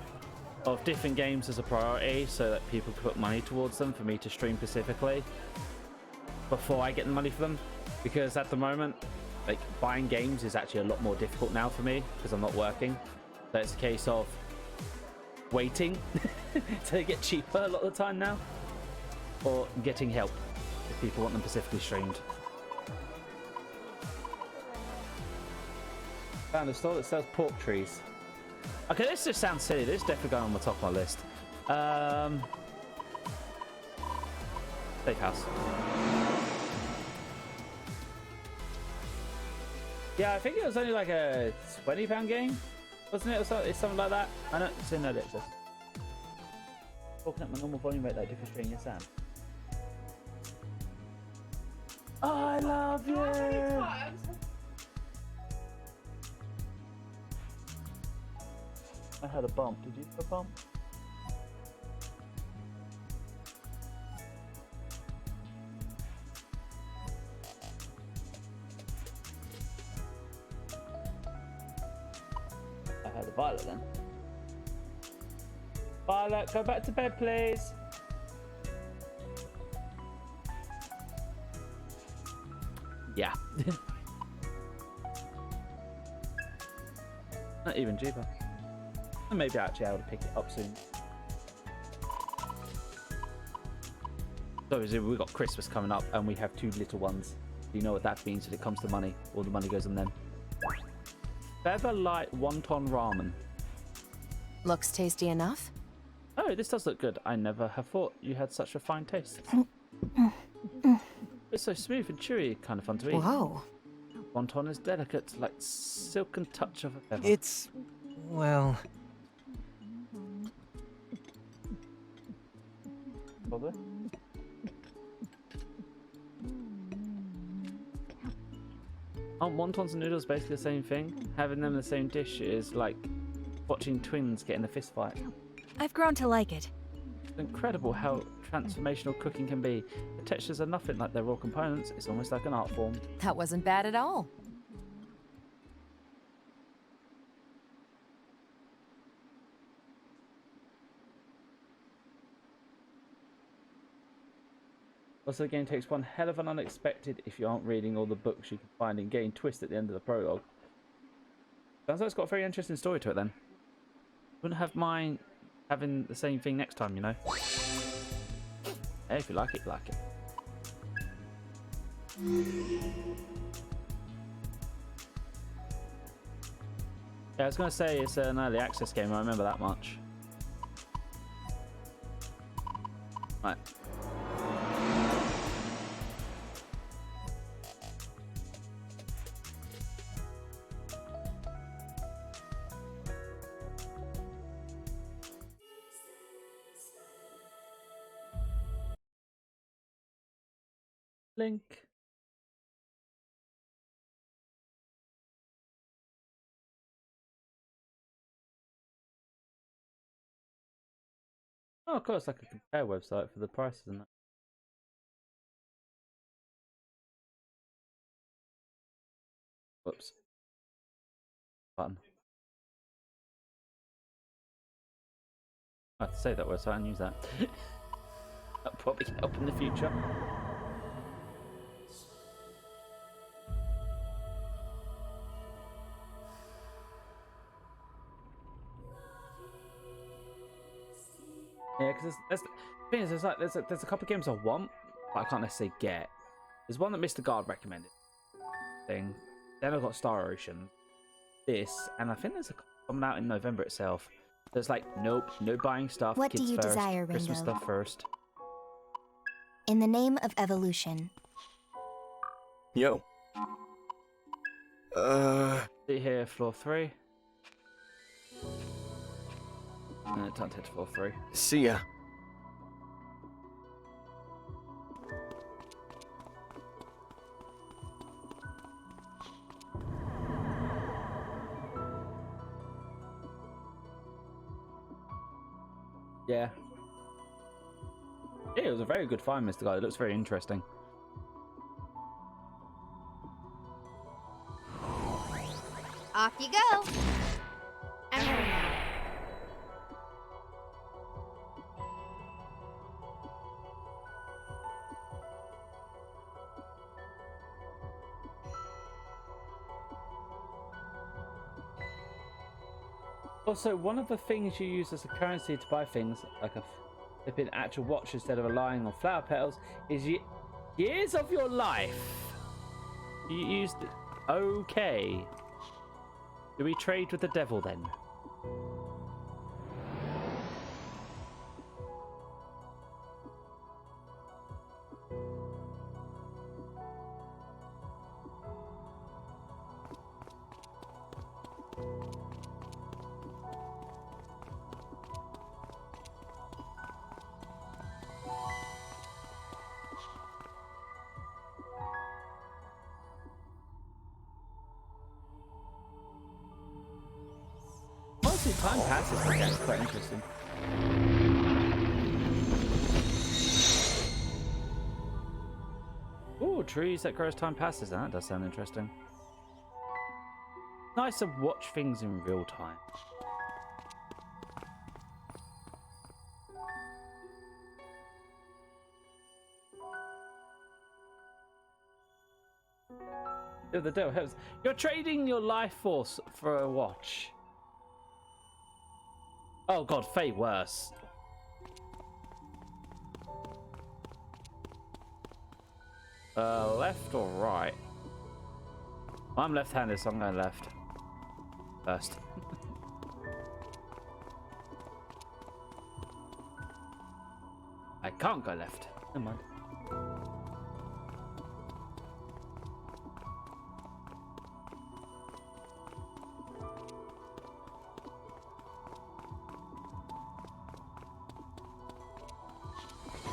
of different games as a priority so that people can put money towards them for me to stream specifically before I get the money for them, because at the moment like buying games is actually a lot more difficult now for me because I'm not working. So it's a case of waiting to get cheaper a lot of the time now, or getting help if people want them specifically streamed. Found a store that sells pork trees. Okay, this just sounds silly. This is definitely going on the top of my list. Steakhouse. Yeah, I think it was only like a £20 game, wasn't it? Or something like that. I don't see no access. Talking at my normal volume rate, like different string, yes, Sam. I love you. I had a bump. Did you have a bump? I had a Violet then. Violet, go back to bed, please. Yeah. Not even cheaper. And maybe actually I would pick it up soon. So we've got Christmas coming up and we have 2 little ones. You know what that means when it comes to money. All the money goes on them. Feather Light Wonton Ramen. Looks tasty enough. Oh, this does look good. I never have thought you had such a fine taste. It's so smooth and chewy, kind of fun to eat. Whoa. Wonton is delicate, like silken touch of a feather. It's, well... Probably. Aren't wontons and noodles basically the same thing? Having them in the same dish is like watching twins get in a fist fight. I've grown to like it. It's incredible how transformational cooking can be. The textures are nothing like their raw components. It's almost like an art form. That wasn't bad at all. Also, the game takes one hell of an unexpected if you aren't reading all the books you can find in game twist at the end of the prologue. Sounds like it's got a very interesting story to it then. Wouldn't have mind having the same thing next time, you know? Hey, if you like it, you like it. Yeah, I was going to say it's an early access game, I remember that much. Right. Link. Oh, of course, like a compare website for the prices and that. Whoops. Button. I have to save that website and use that. That'll probably help in the future. Yeah, because the thing is, there's a couple of games I want, but I can't necessarily get. There's one that Mr. Guard recommended. Thing. Then I've got Star Ocean. This, and I think there's a coming out in November itself. There's like, nope, no buying stuff. What kids do you first, desire, Christmas Ringo? stuff first. In the name of evolution. Yo. See here, floor 3. No, don't hit floor 3. See ya. Yeah. Yeah, it was a very good find, Mr. Guy. It looks very interesting. Off you go. I'm ready now. Also, one of the things you use as a currency to buy things, like a flipping actual watch instead of relying on flower petals, is years of your life. You used it. Okay. Do we trade with the devil then? Honestly, time passes like that's quite interesting. Ooh, trees that grow as time passes. That does sound interesting. Nice to watch things in real time. The devil helps. You're trading your life force for a watch. Oh god, fate worse. Left or right? I'm left-handed, so I'm going left first. I can't go left. Never mind.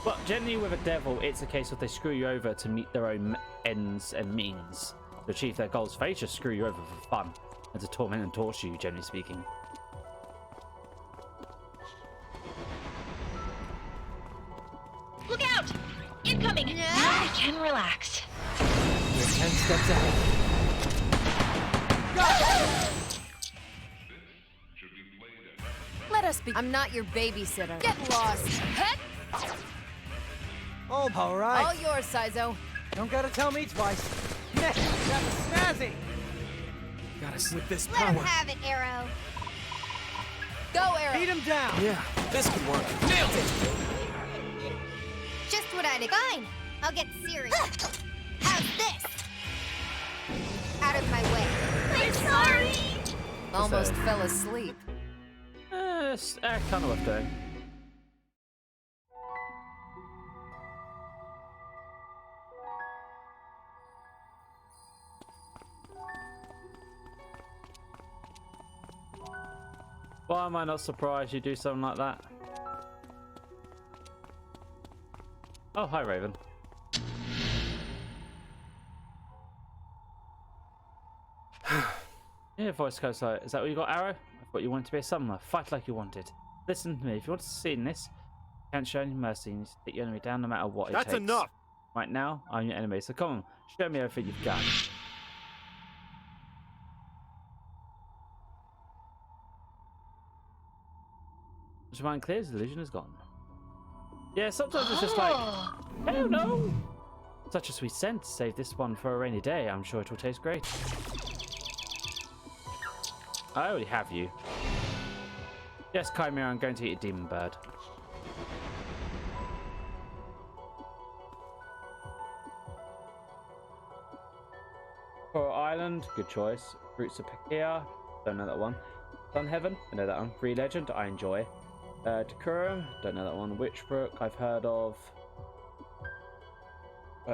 But generally with a devil, it's a case of they screw you over to meet their own ends and means. To achieve their goals, they just screw you over for fun and to torment and torture you, generally speaking. Look out! Incoming! Now we can relax. You're 10 steps ahead. Let us be. I'm not your babysitter. Get lost. Heck! Oh, all right. All yours, Sizo. Don't gotta tell me twice. That's snazzy. Got us with this Let power. him have it, Arrow. Go, Arrow. Beat him down. Yeah, this could work. Nailed it. Just what I'd fine. I'll get serious. How's this? Out of my way. I'm sorry. Almost fell asleep. It's kind of worth doing. Why am I not surprised you do something like that? Oh, hi, Raven. Yeah, voice goes like, is that what you got, Arrow? I thought you wanted to be a summoner. Fight like you wanted. Listen to me. If you want to succeed in this, you can't show any mercy. You need to take your enemy down no matter what it takes. That's enough. Right now, I'm your enemy, so come on, show me everything you've got. Once your mind clears, the illusion is gone. Yeah, sometimes it's just like, hell no! Such a sweet scent. Save this one for a rainy day. I'm sure it will taste great. I already have you. Yes, Chimera, I'm going to eat a demon bird. Coral Island, good choice. Roots of Pakia, don't know that one. Sun Heaven, I know that one. Free Legend, I enjoy. Dakurum, don't know that one. Witchbrook, I've heard of.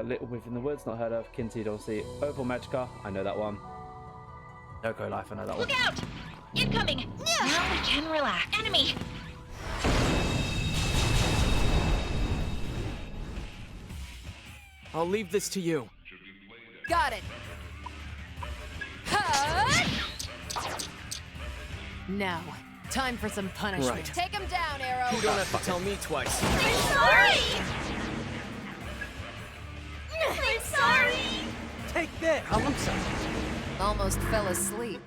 Little Within the Woods, not heard of. Kinseed, obviously. Opal Magica, I know that one. Yoko Life, I know that one. Look out! Incoming! Now we can relax. Enemy! I'll leave this to you. Got it. Cut! Now, time for some punishment. Right. Take him down, Arrow. You don't have to tell me twice. I'm sorry! I'm sorry! Take this! I'm sorry. Almost fell asleep.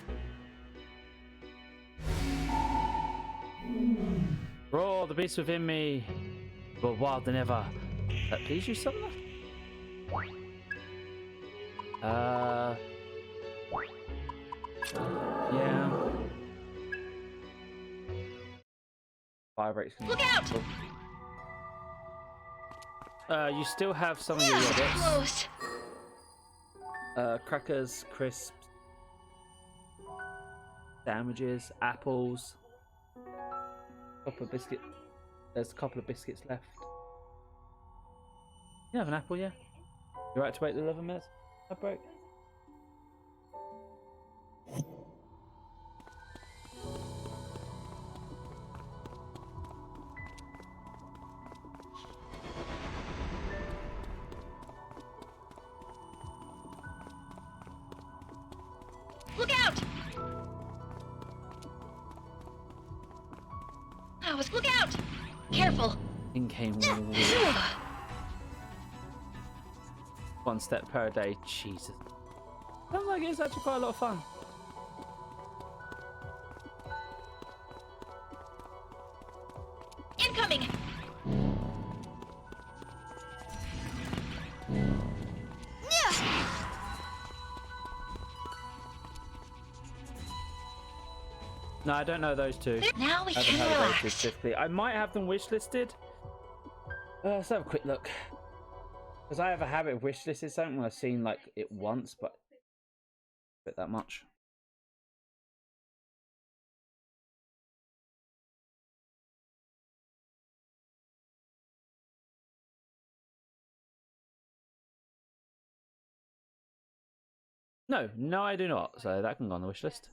Roar, the beast within me, but wild than ever. That please you, Summoner? Yeah. Fire breaks. Look out! You still have some of your yogurts. Close. Crackers, crisps, sandwiches, apples. Couple of biscuit. There's a couple of biscuits left. You have an apple, yeah? You right to wait 11 minutes? A break. Look out! Look out! Careful. In came one step per day. Jesus. Sounds like it's actually quite a lot of fun. Incoming! No, I don't know those two. Now we I haven't can heard of those two relax. specifically. I might have them wish listed. Let's have a quick look. Because I have a habit of wish listing something when I've seen like it once, but not that much. No, I do not. So that can go on the wish list.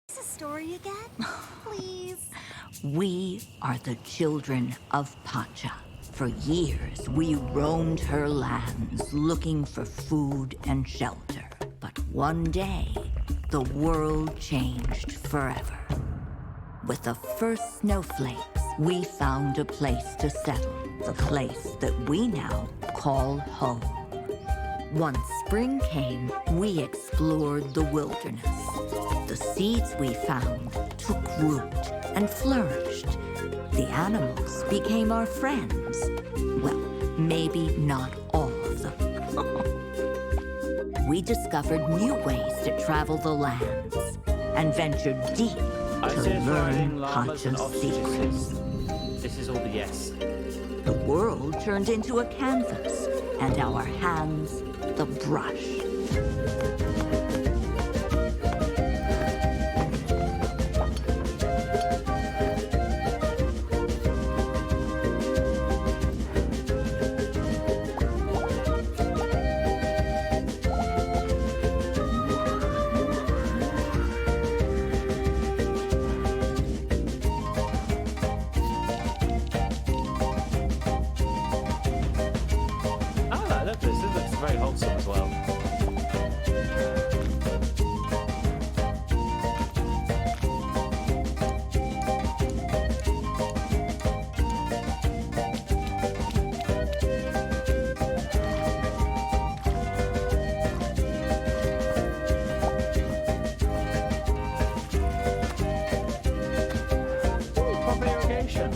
Is this a story again? Please. We are the children of Pacha. For years, we roamed her lands looking for food and shelter. But one day, the world changed forever. With the first snowflakes, we found a place to settle. The place that we now call home. Once spring came, we explored the wilderness. The seeds we found took root and flourished. The animals became our friends. Well, maybe not all of them. We discovered new ways to travel the lands and ventured deep to learn Pacha's secrets. This is all the yes. The world turned into a canvas, and our hands the brush. This looks very wholesome as well. Ooh, proper irrigation.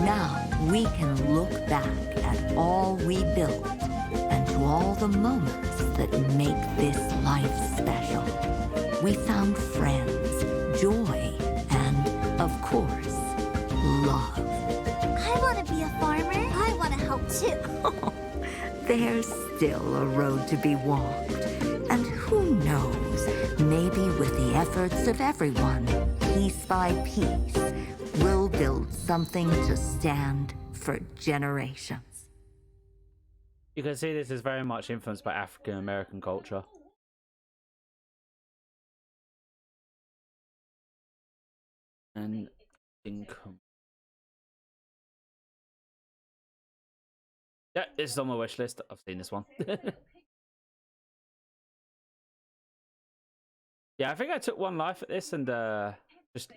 Now we can look back at all we built and to all the moments that make this life special. We found friends, joy, and, of course, love. I want to be a farmer. I want to help too. There's still a road to be walked. And who knows, maybe with the efforts of everyone, piece by piece, we'll build something to stand for generations. You can see this is very much influenced by African American culture. And income. Yeah, it's on my wish list. I've seen this one. Yeah, I think I took one life at this and just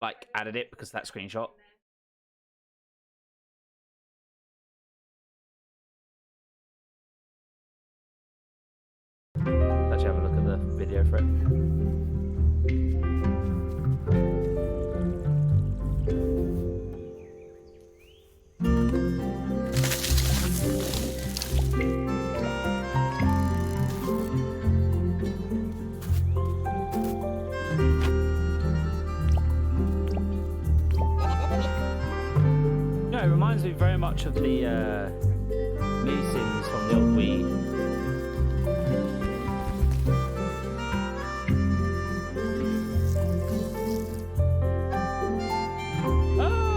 like added it because of that screenshot. Let's actually have a look at the video for it. It reminds me very much of the Mii Sims from the old Wii.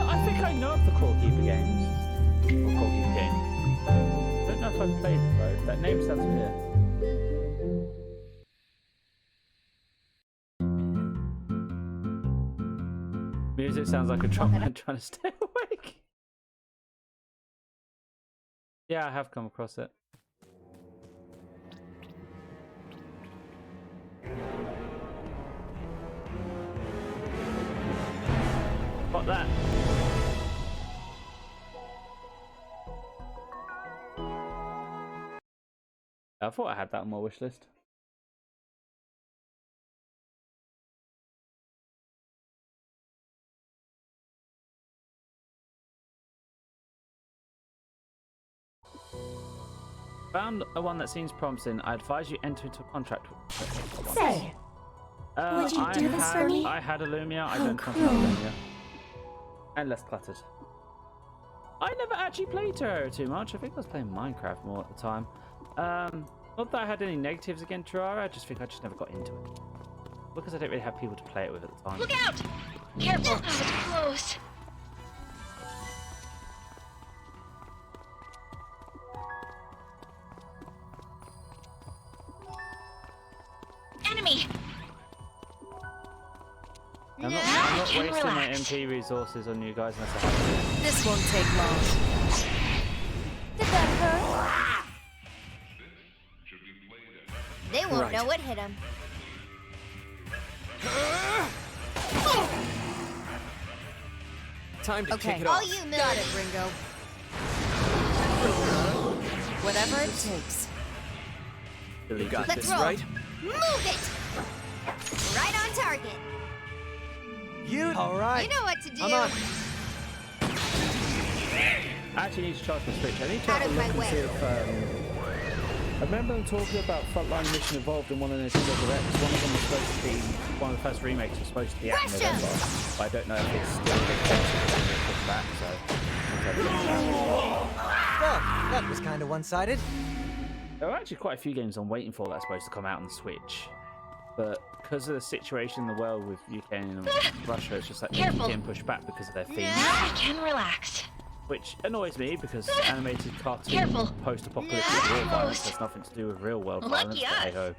I think I know of the Core Keeper games. Or Core Keeper game. I don't know if I've played it though. That name sounds familiar. Music sounds like a drummer trying to stay awake. Yeah, I have come across it. What that? I thought I had that on my wish list. Found a one that seems promising. I advise you enter into a contract with. Say, would you do this for me? I had a Lumia. I don't have Lumia. And less cluttered. I never actually played Terraria too much. I think I was playing Minecraft more at the time. Not that I had any negatives against Terraria. I just think I just never got into it because I didn't really have people to play it with at the time. Look out! Careful, that was close. Enemy! I'm not wasting my MP resources on you guys unless I have to. This won't take long. Did that hurt? They won't know what hit them. Time to Okay. kick it All off. you Got million. it, Ringo. Whatever it takes. You got Let's this, roll. right? Move it. Right on target. All right. You know what to do. I'm on. I actually need to charge my Switch. I need to Out have a of look my and way. see if. I remember them talking about Frontline Mission Evolved in one of their directs. One of them was supposed to be one of the first remakes was supposed to be out in Russia! November, but I don't know if it's still pushed back. So. Well, that was kind of one-sided. There are actually quite a few games I'm waiting for that's supposed to come out on the Switch, but because of the situation in the world with Ukraine and Russia, it's just like Careful. getting pushed back because of their themes. Now we can relax. Which annoys me because animated cartoon Careful. post-apocalyptic war violence has nothing to do with real world violence. Lucky But us. hey ho.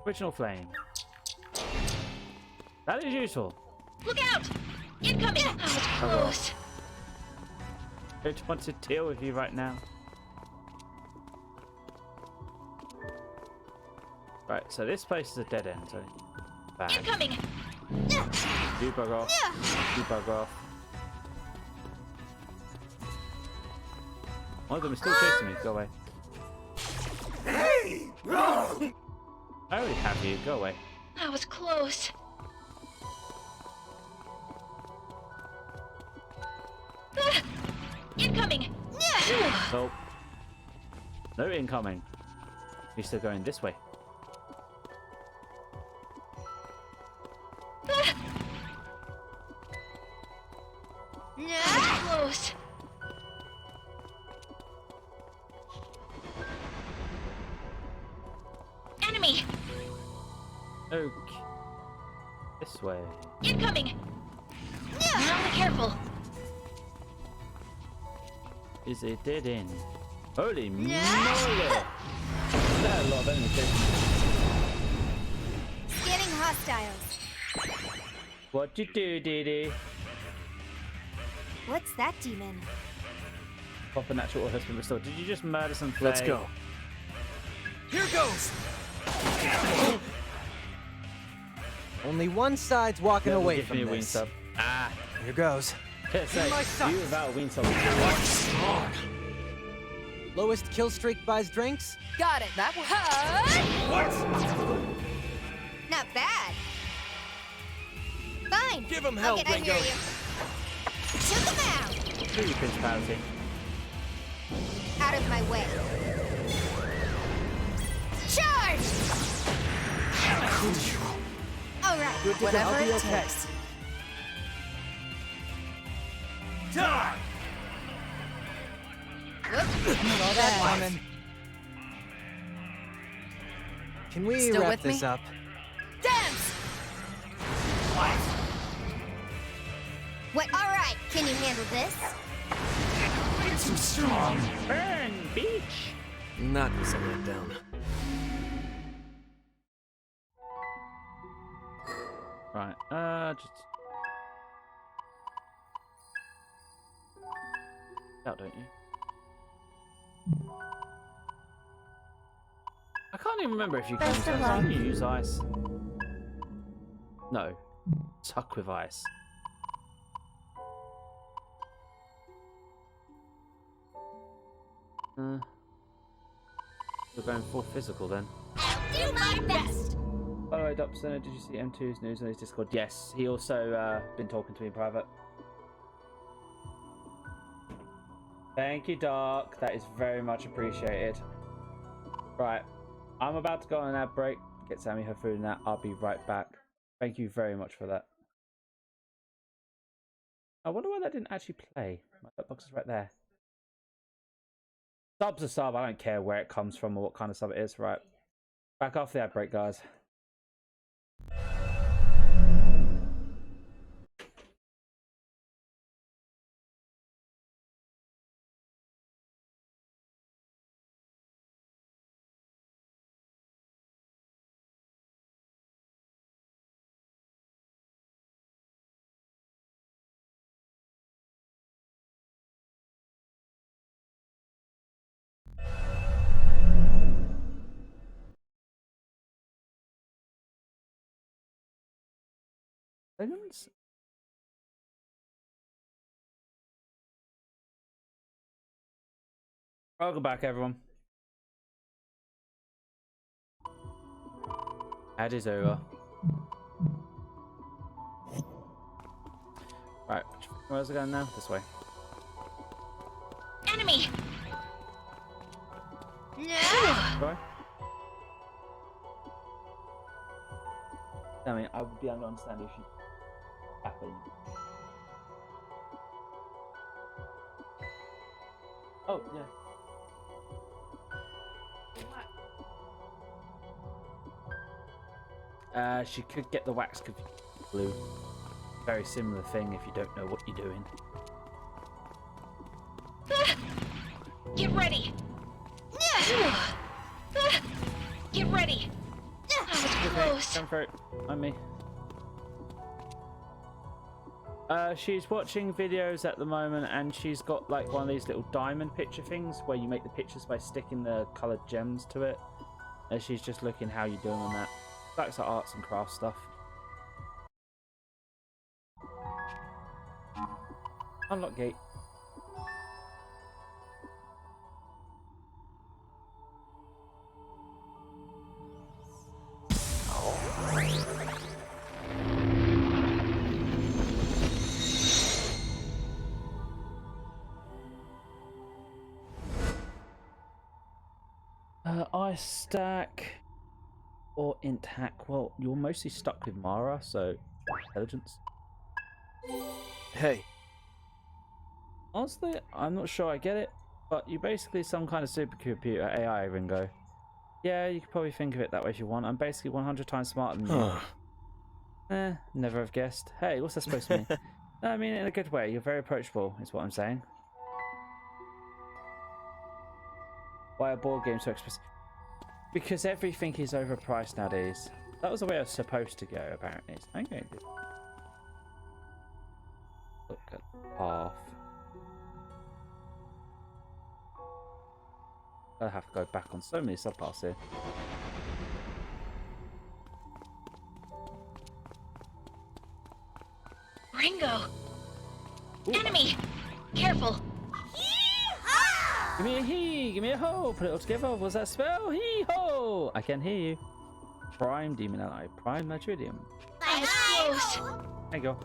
Original flame. That is useful. Look out! Incoming! That was close. I don't want to deal with you right now. Right, so this place is a dead end. So bad. Incoming! You bug off. You bug off. One of them is still chasing me. Go away. Hey! Wrong! I already have you. Go away. That was close. Incoming! Nope. No incoming. You're still going this way. Close. Enemy! Okay. This way. Incoming! Now be careful. Is it dead end? Holy moly! That had a lot of enemies. Scanning hostiles. What you do, Diddy? What's that demon? Proper natural order has been restored. Did you just murder some flay? Let's go. Here goes. Only one side's walking Never away give from me a wing this. sub. Ah, Here goes. say, my side. you without a wing sub. Lowest kill streak buys drinks. Got it. That one. Not bad. Fine. Give him hell, okay, I Ringo. hear you. Took him out. Do your principality. Out of my way. Charge! All right. Good to go. Whatever I'll be it okay. takes. Die! Saw that coming. Can we Still wrap with me? this up? Dance! What? All right. Can you handle this? It's too strong. Burn, beach! Not setting it down. Right, just... Out, don't you? I can't even remember if you can Best of luck. use ice. No. Tuck with ice. We're going full physical then. I'll do my best. By the way, Dr. Senna, did you see M2's news on his Discord? Yes, he also been talking to me in private. Thank you, Doc. That is very much appreciated. Right, I'm about to go on an ad break. Get Sammy her food and that. I'll be right back. Thank you very much for that. I wonder why that didn't actually play. That box is right there. Sub's a sub. I don't care where it comes from or what kind of sub it is. Right, back off the ad break, guys. Seconds? Welcome back, everyone. Ad is over. Right, where's it going now? This way. Enemy! Sorry? I mean, I would be able to understand if you happen. Oh, yeah. She could get the wax confused with blue. Very similar thing if you don't know what you're doing. Get ready! Get ready! That was close. Come for it. On me. She's watching videos at the moment and she's got like one of these little diamond picture things where you make the pictures by sticking the coloured gems to it. And she's just looking how you're doing on that. That's like arts and crafts stuff. Unlock gate. Ice stack or int hack. Well, you're mostly stuck with Mara, so intelligence. Hey. Honestly, I'm not sure I get it, but you're basically some kind of supercomputer AI, Ringo. Yeah, you could probably think of it that way if you want. I'm basically 100 times smarter than you. Never have guessed. Hey, what's that supposed to mean? No, I mean in a good way. You're very approachable, is what I'm saying. Why are board games so expensive? Because everything is overpriced nowadays. That was the way I was supposed to go, apparently. So I'm going to look at the path. I have to go back on so many subpaths here. Ringo! Ooh. Enemy! Careful! Give me a he, give me a ho, put it all together. What's that spell? Hee ho! I can hear you. Prime Demon Ally, Prime Matridium. I was close! There you go.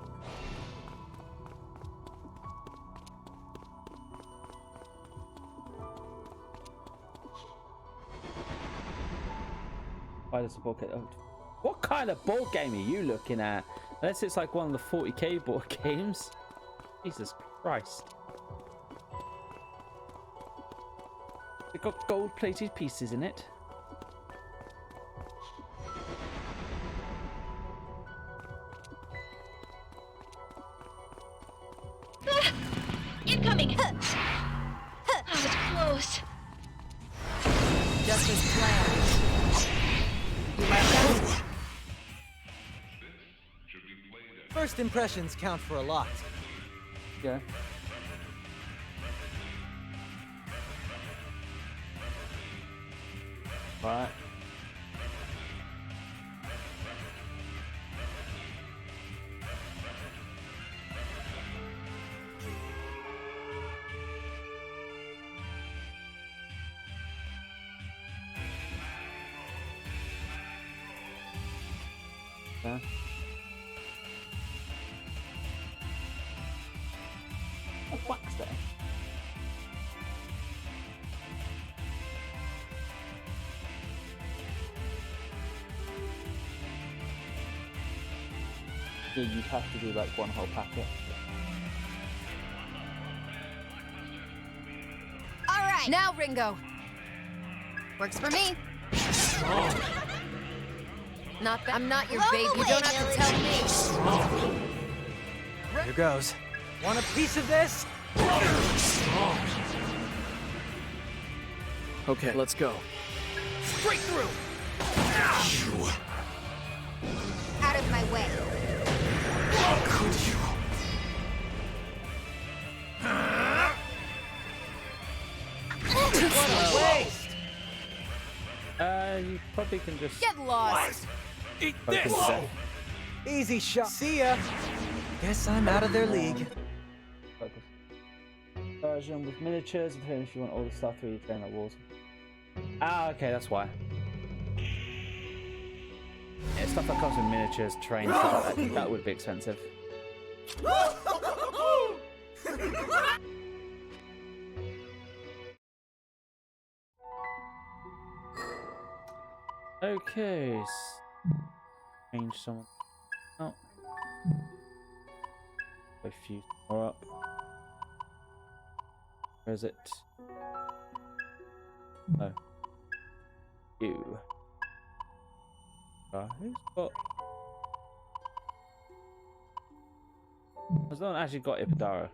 Why does the board get... What kind of board game are you looking at? Unless it's like one of the 40k board games. Jesus Christ. It's got gold-plated pieces in it. Incoming! That was close. Just as planned. You like that? First impressions count for a lot. Yeah. Right. Yeah. What's there? Yeah, you'd have to do like one whole packet. All right. Now, Ringo. Works for me. Not I'm not your Blow baby. You away, don't have to tell me. Here goes. Want a piece of this? Okay, let's go. Straight through! Out of my way. How could you? What a waste! You probably can just Get lost. Eat focus this! there. Easy shot. See ya. Guess I'm out of their league. Focus. Version with miniatures, and if you want all the stuff through your train like walls. Ah, okay, that's why. Yeah, stuff that comes with miniatures, trains, stuff like that, that would be expensive. Okay. Change someone. Oh. A few more up. Where is it? No. You. Who's got... Has no one actually got Ipidara?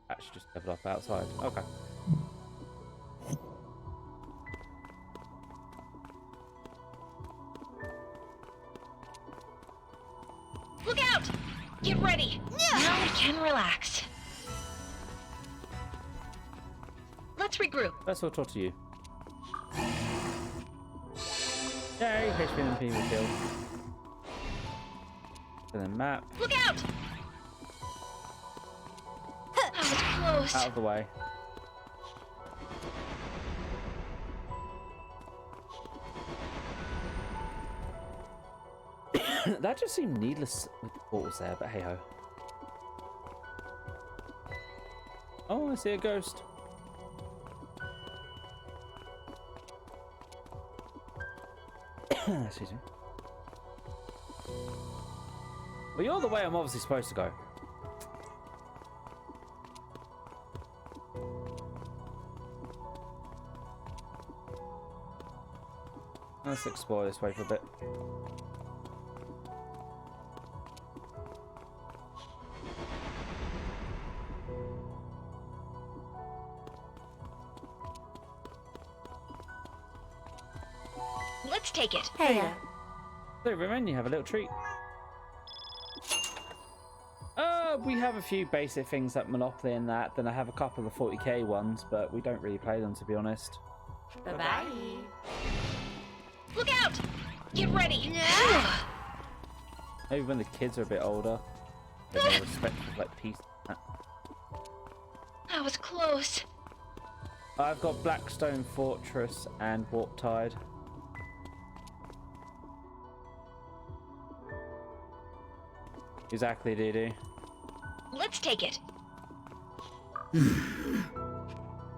Actually just level up outside. Okay. Look out! Get ready! Now we can relax. Let's regroup. Let's all talk to you. Yay, HP and MP were killed. And then map. Look out! That was close. Out of the way. That just seemed needless with the portals there, but hey ho. Oh, I see a ghost. Excuse me. Well, you're the way I'm obviously supposed to go. Let's explore this way for a bit. Let's take it. Hey, So, Roman, you have a little treat. We have a few basic things like Monopoly and that. Then I have a couple of the 40k ones, but we don't really play them, to be honest. bye-bye. Look out! Get ready. Maybe when the kids are a bit older, they're more respectful of like peace. That was close. I've got Blackstone Fortress and Warp Tide. Exactly, Dee. Let's take it.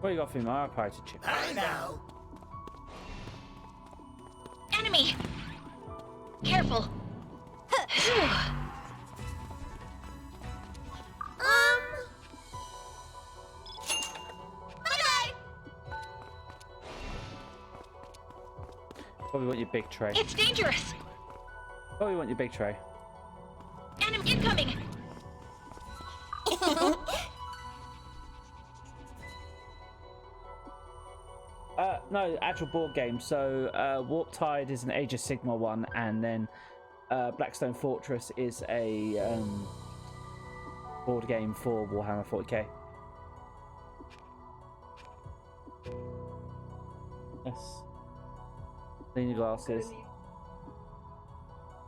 What you got for me, Mario Party chip? I know. Enemy! Careful. Bye-bye! Probably want your big tray. It's dangerous. Probably want your big tray. Enemy incoming. No, actual board game. So Warp Tide is an Age of Sigma one, and then Blackstone Fortress is a board game for Warhammer 40k. Yes. Clean your glasses.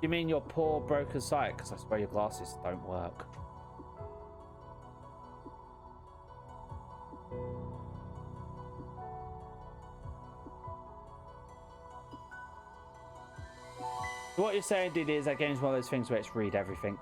You mean your poor broken sight? Because I swear your glasses don't work. So what you're saying, Didi, is that game's one of those things where it's read everything.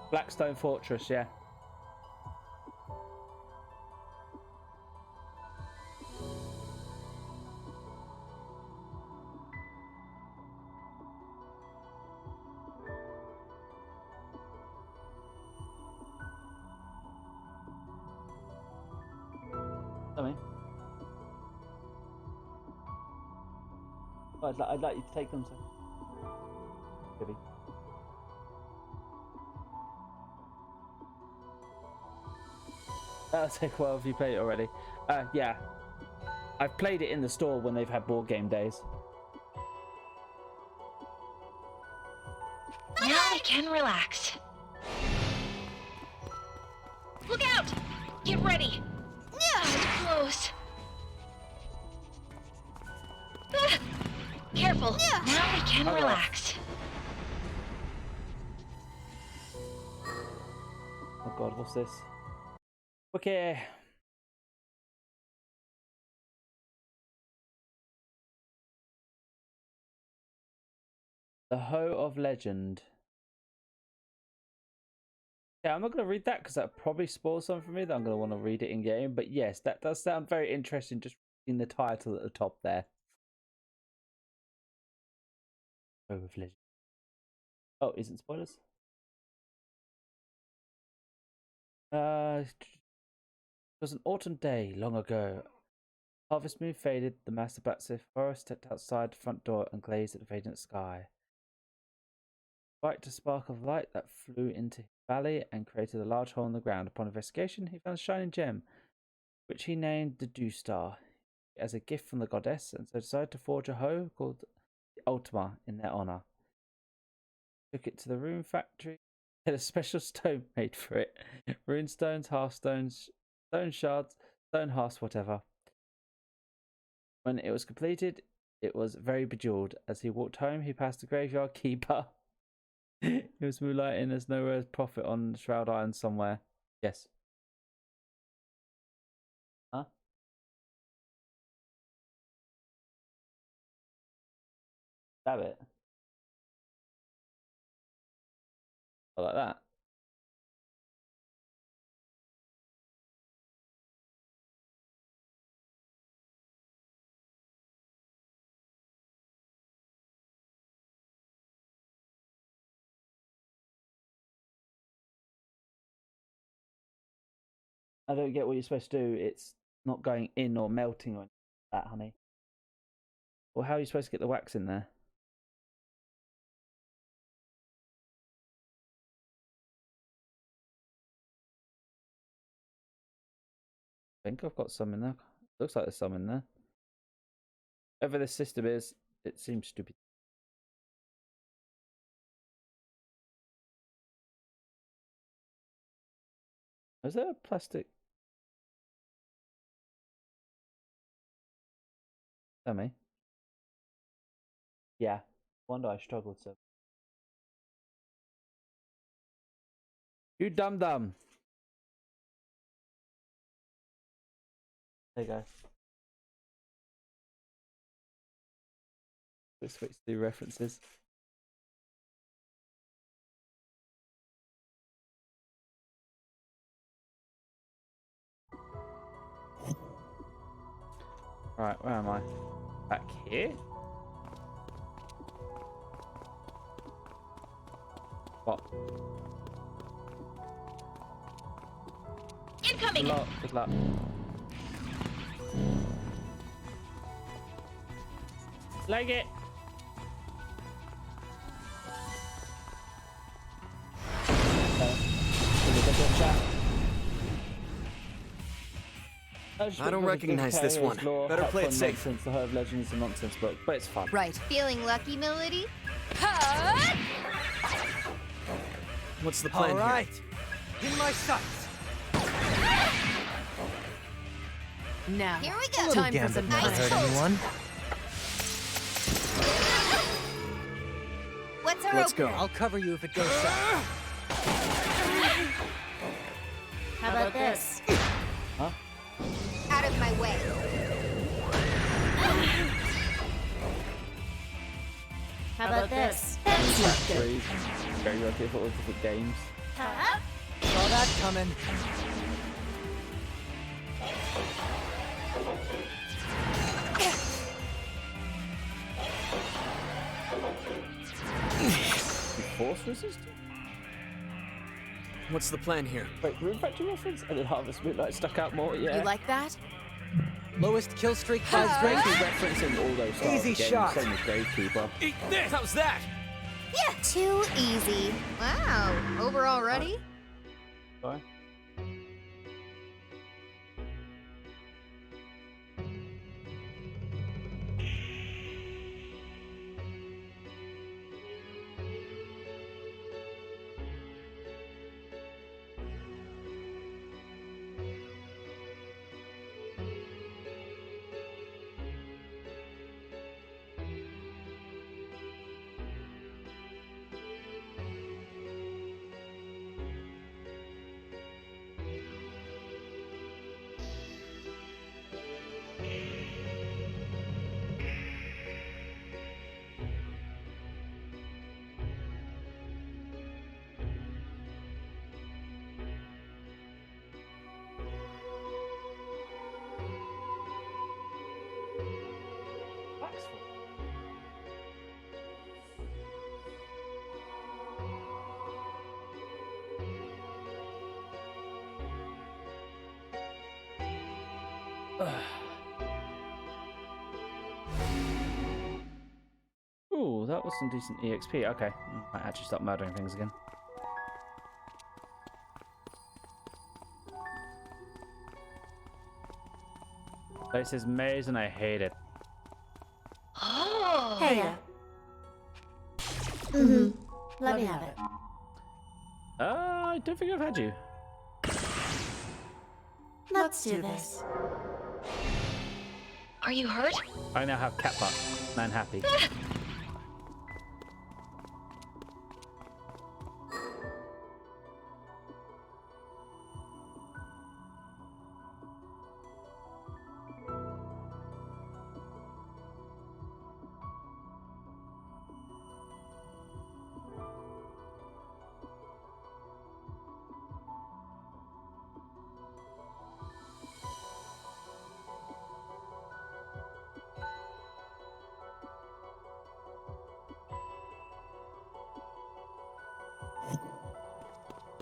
Blackstone Fortress, yeah. I'd like you to take them, sir. Maybe. That'll take a while if you played it already. Yeah. I've played it in the store when they've had board game days. Now I can relax. Look out! Get ready. That was close. Careful. Now we can relax. Oh god, what's this? Okay. The Hoe of Legend. Yeah, I'm not going to read that because that probably spoils something for me that I'm going to want to read it in game. But yes, that does sound very interesting just reading the title at the top there. Hoe of Legend. Oh, isn't spoilers? It was an autumn day long ago. Harvest moon faded, the master blacksmith Forrest stepped outside the front door and gazed at the radiant sky. Spiked a spark of light that flew into his valley and created a large hole in the ground. Upon investigation, he found a shining gem, which he named the Dew Star, as a gift from the goddess, and so decided to forge a hoe called the Ultima in their honor. Took it to the rune factory, had a special stone made for it. Rune stones, half stones, stone shards, stone hearths, whatever. When it was completed, it was very bejeweled. As he walked home, he passed the graveyard keeper. It was moonlighting as nowhere's prophet on Shroud Island somewhere. Yes. Huh? Stab it. Oh, like that. I don't get what you're supposed to do. It's not going in or melting or anything like that, honey. Well, how are you supposed to get the wax in there? I think I've got some in there. Looks like there's some in there. Whatever this system is, it seems stupid. Is there a plastic? Tell me. Yeah. Wonder I struggled so. You dum dum. There you go. Let's switch to the references. Right, where am I? Back here? What? Incoming! Good luck, good luck. Leg it! I don't recognize this one. Better play it safe. Since the Herd of Legends is a nonsense book, but it's fun. Right. Feeling lucky, Melody? What's the plan All right. here? In my sights. Now. Here we A go. little Time for gambit some never ice hurt cold. anyone. What's our Let's go. opener? I'll cover you if it goes south. How about this? Huh? Out of my way. How about this? Very, very lucky for all different games. Saw that coming. Force resistance? What's the plan here? Wait, Rune Factory reference? And then Harvest Moonlight stuck out more, yeah. You like that? Lowest kill streak by Thank Drake. you referencing all those styles Easy of games, shot. same as Gravekeeper. Eat this! How's that? Yeah, too easy. Wow, over already? Sorry? Ooh, that was some decent EXP. Okay, might actually start murdering things again. This is maze and I hate it. Oh! Hey there. Let me have it. I don't think I've had you. Let's do this. Are you hurt? I now have cat butt. Man happy.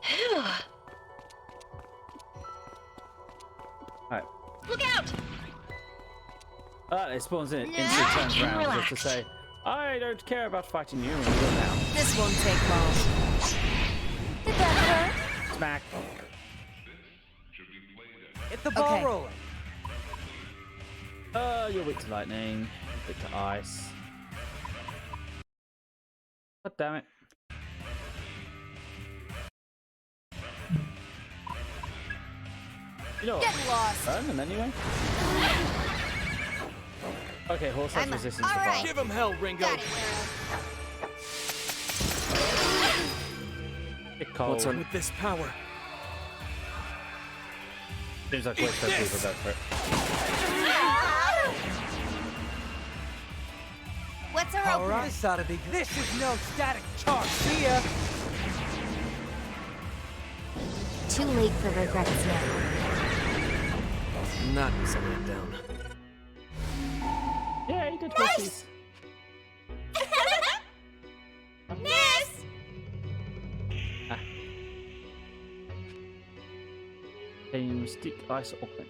Phew. Alright. Look out! It spawns in, instantly turns around just to say, I don't care about fighting you when you go down. This won't take long. Did that hurt? Smack. Get the ball Okay. rolling. You're weak to lightning, weak to ice. God damn it. You know what? Get lost. Burn them anyway. Okay, horse has I'm resistance to all right. fire. Give him hell, Ringo. Got it, Arrow. Get cold. What's on with this power? Seems like most people go for it. What's our All opener? right. This ought to be good. This is no static charge. See ya. Too late for regrets now. Not setting it down. Yeah, he did horses. Miss! Mystique Ice Augment.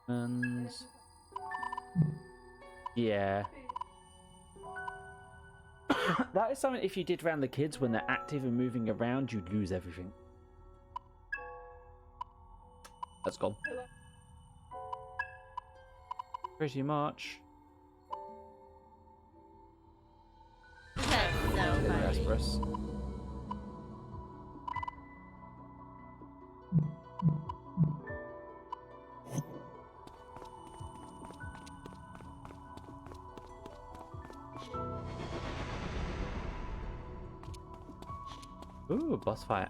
And yeah. That is something if you did around the kids when they're active and moving around, you'd lose everything. That's gone. Pretty much. Rasperus. Ooh, boss fight.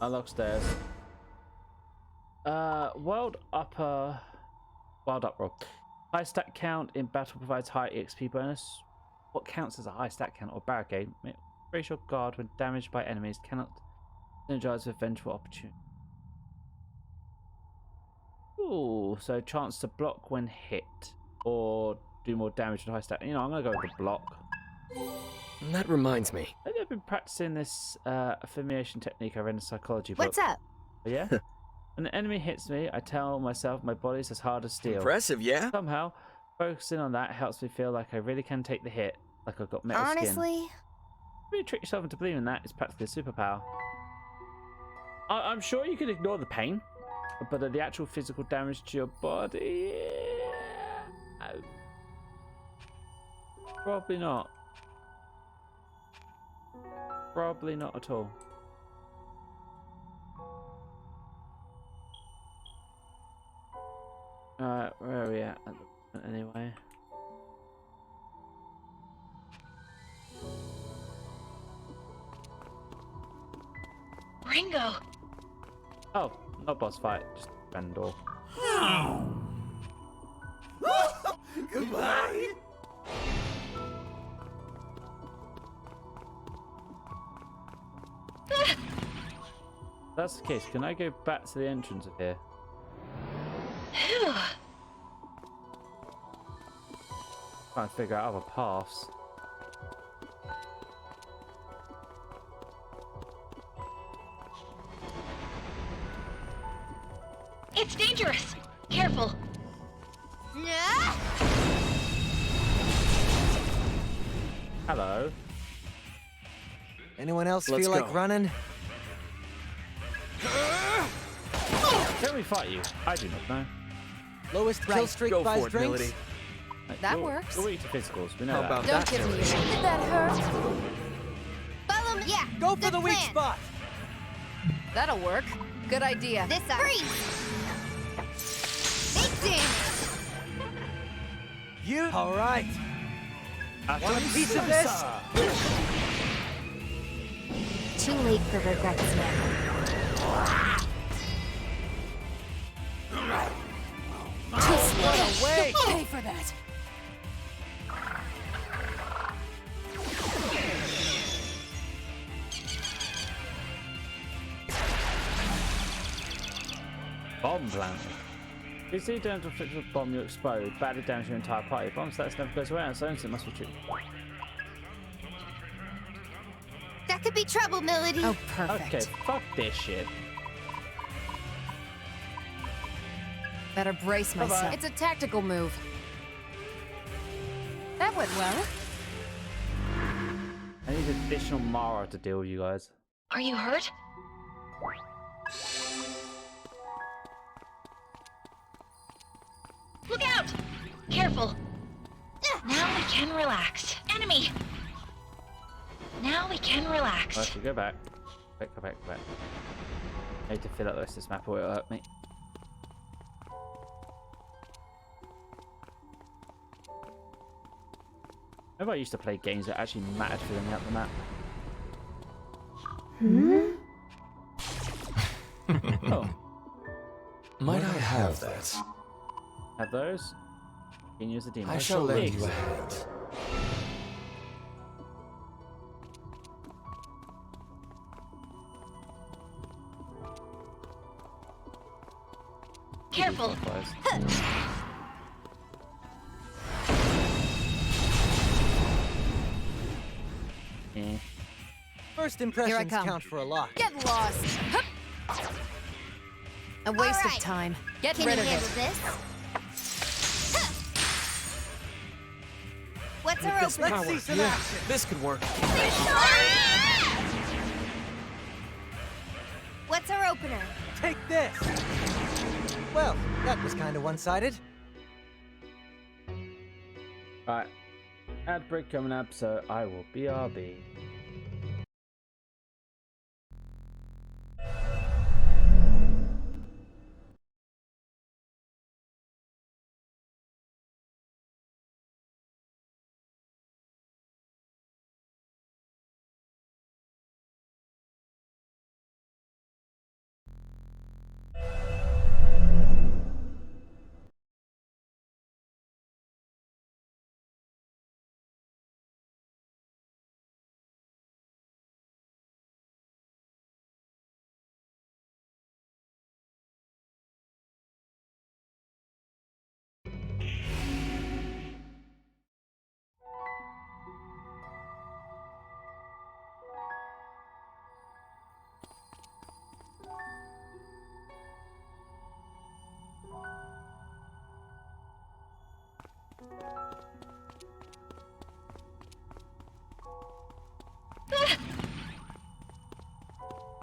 Unlock stairs. Wild Uproar. High stat count in battle provides high EXP bonus. What counts as a high stat count or barricade? Racial guard when damaged by enemies cannot synergize with vengeful opportunity. Ooh, so chance to block when hit or do more damage with high stat. You know, I'm gonna go with the block. And that reminds me. Maybe I've been practicing this affirmation technique I read in a psychology book. What's up? But yeah. When an enemy hits me, I tell myself my body's as hard as steel. Impressive, yeah? Somehow, focusing on that helps me feel like I really can take the hit, like I've got metal skin. Honestly, Really trick yourself into believing that is practically a superpower. I'm sure you could ignore the pain, but the actual physical damage to your body, probably not. Probably not at all. Alright, where are we at the moment anyway? Ringo! Oh, not boss fight, just Vendor. Goodbye. If that's the case, can I go back to the entrance of here? Phew. Try and figure out other paths. It's dangerous! Careful! yeah. Hello. Anyone else Let's feel like go. running? Can we fight you? I do not know. Lowest kill streak Go buys for it, drinks? Milady. Like, That you're- works. You're weak to physicals, we know How that. about Don't that, give me Milady? a Did that hurt? Follow me. Yeah. Go for good the weak plan. spot. That'll work. Good idea. This side. Freeze. Big damage. You. All right. Want a piece of this? Too late for regrets now. Run away. Pay for that. Bomb planted. If you don't inflict a bomb, you explode, badly damage your entire party. Bomb status never goes away, and so it must be true. That could be trouble, Melody. Oh, perfect. Okay, fuck this shit. Better brace Bye-bye. myself. It's a tactical move. That went well. I need additional Mara to deal with you guys. Are you hurt? Look out! Careful. Now we can relax. Enemy! Now we can relax. Actually, go back. Go back. I need to fill out the rest of this map or it'll hurt me. Remember I used to play games that actually mattered filling out the map? Oh. Might I have that? Have those? You can use the demon. I shall lend you a hand. Careful. Eh. First Here I impressions come. count for a lot. Get lost. Hup. A waste Alright. of time. Get Can rid you of handle it. this? What's our Let's opener? see some action. This could work. What's our opener? Take this. Well, that was kind of one-sided. Right. Ad break coming up, so I will BRB.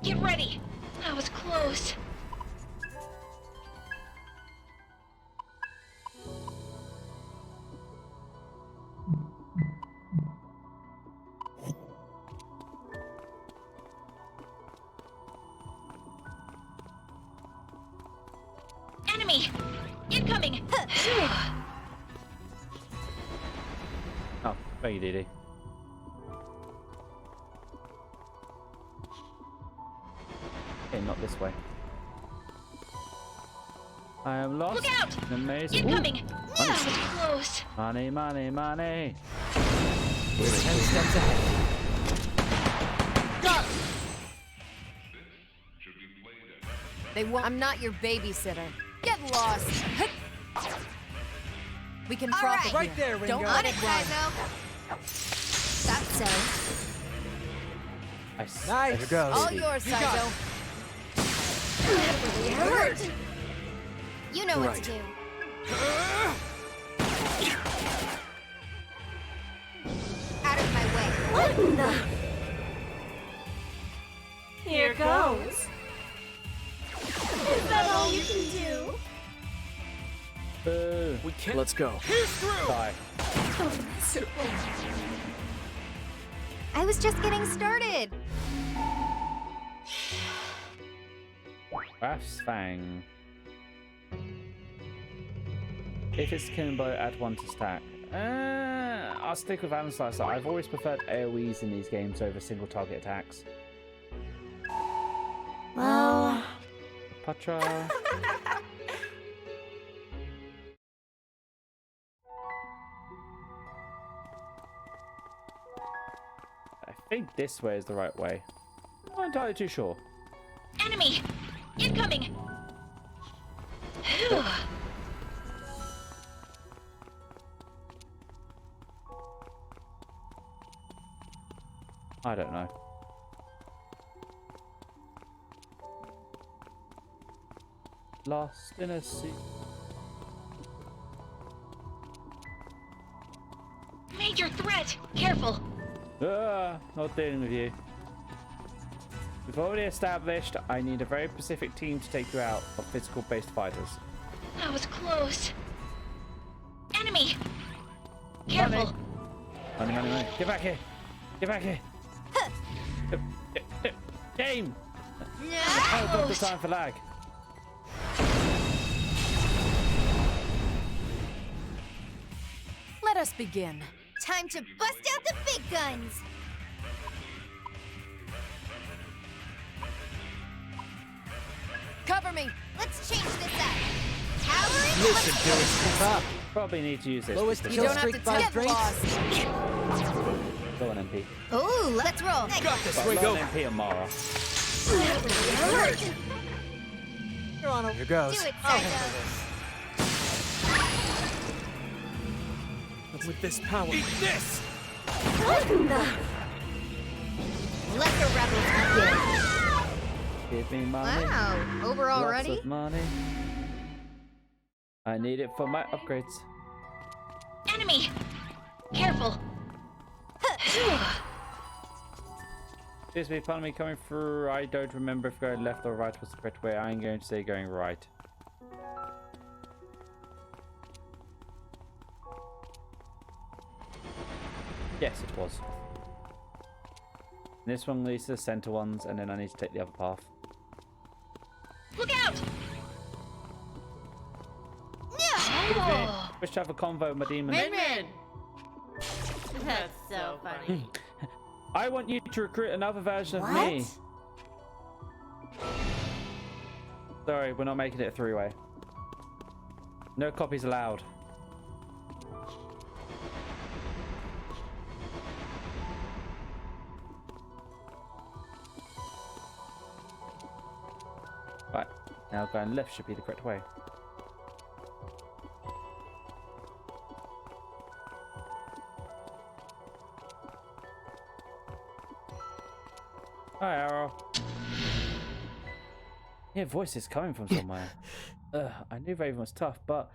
Get ready. That was close. Enemy! Incoming! Oh, thank you, Didi. Okay, not this way. I am lost. Look out! In a maze. Incoming! Ooh, That was close. money, money, money. We're 10 steps ahead. Got it! They won't. I'm not your babysitter. Get lost. Hup. We can All profit right. Right there, here. Ringo. Don't On let it, it run. Kaizo. Thought so. Nice. There goes. All yours, You got Saizo. It hurt. You know what Right. to do. Out of my way. What the? Here goes. Is that all you can do? Boo. We can't. Let's go. Die. I was just getting started. Raph's Fang. If it's Kimbo, add 1 to stack. I'll stick with Alan Slicer. I've always preferred AoEs in these games over single target attacks. Well. Patra. I think this way is the right way. I'm not entirely too sure. Enemy! Incoming! Phew. I don't know. Lost in a sea. Major threat! Careful! Not dealing with you. We've already established I need a very specific team to take you out of physical-based fighters. That was close. Enemy! Careful! Money. Get back here! Get back here! Game! Oh, not the time for lag. Let us begin. Time to bust out the big guns. Cover me. Let's change this up. Power and Listen to us. Up. Probably need to use this. Lowest because- You kill don't have to streak by get strength. lost. Go on, MP. Ooh, let's roll. Got this. But Ringo. low on MP and Mara. You're on. Here Do goes. it, I'll Psycho. handle this. With this power. Eat this! Let the rebels begin. Give me money. Wow, over Lots already? of money. I need it for my upgrades. Enemy! Careful! Excuse me, pardon me, coming through. I don't remember if going left or right was the correct way. I'm going to say going right. Yes, it was. This one leads to the center ones, and then I need to take the other path. Look out! Oh. Wish to have a convo with my demon. Min! That's so funny. I want you to recruit another version of me. Sorry, we're not making it a three-way. No copies allowed. Right, now going left should be the correct way. Hi, Arrow. Yeah, voices coming from somewhere. I knew Raven was tough, but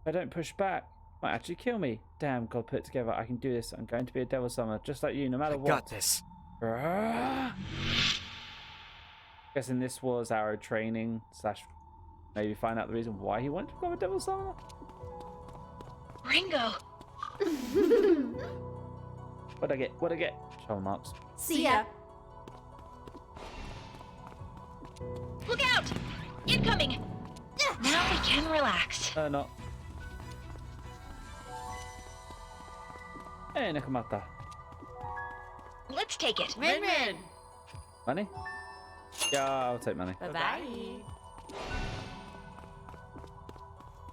if I don't push back, it might actually kill me. Damn, God put it together. I can do this. I'm going to be a devil summoner, just like you, no matter what. Got this. Guessing this was Arrow training / maybe find out the reason why he wanted to become a devil summoner. Ringo! What'd I get? What'd I get? Show marks. See ya. Look out! Incoming! Now we can relax. Not. Hey, Nakamata. Let's take it. Min! Money? Yeah, I'll take money. Bye-bye.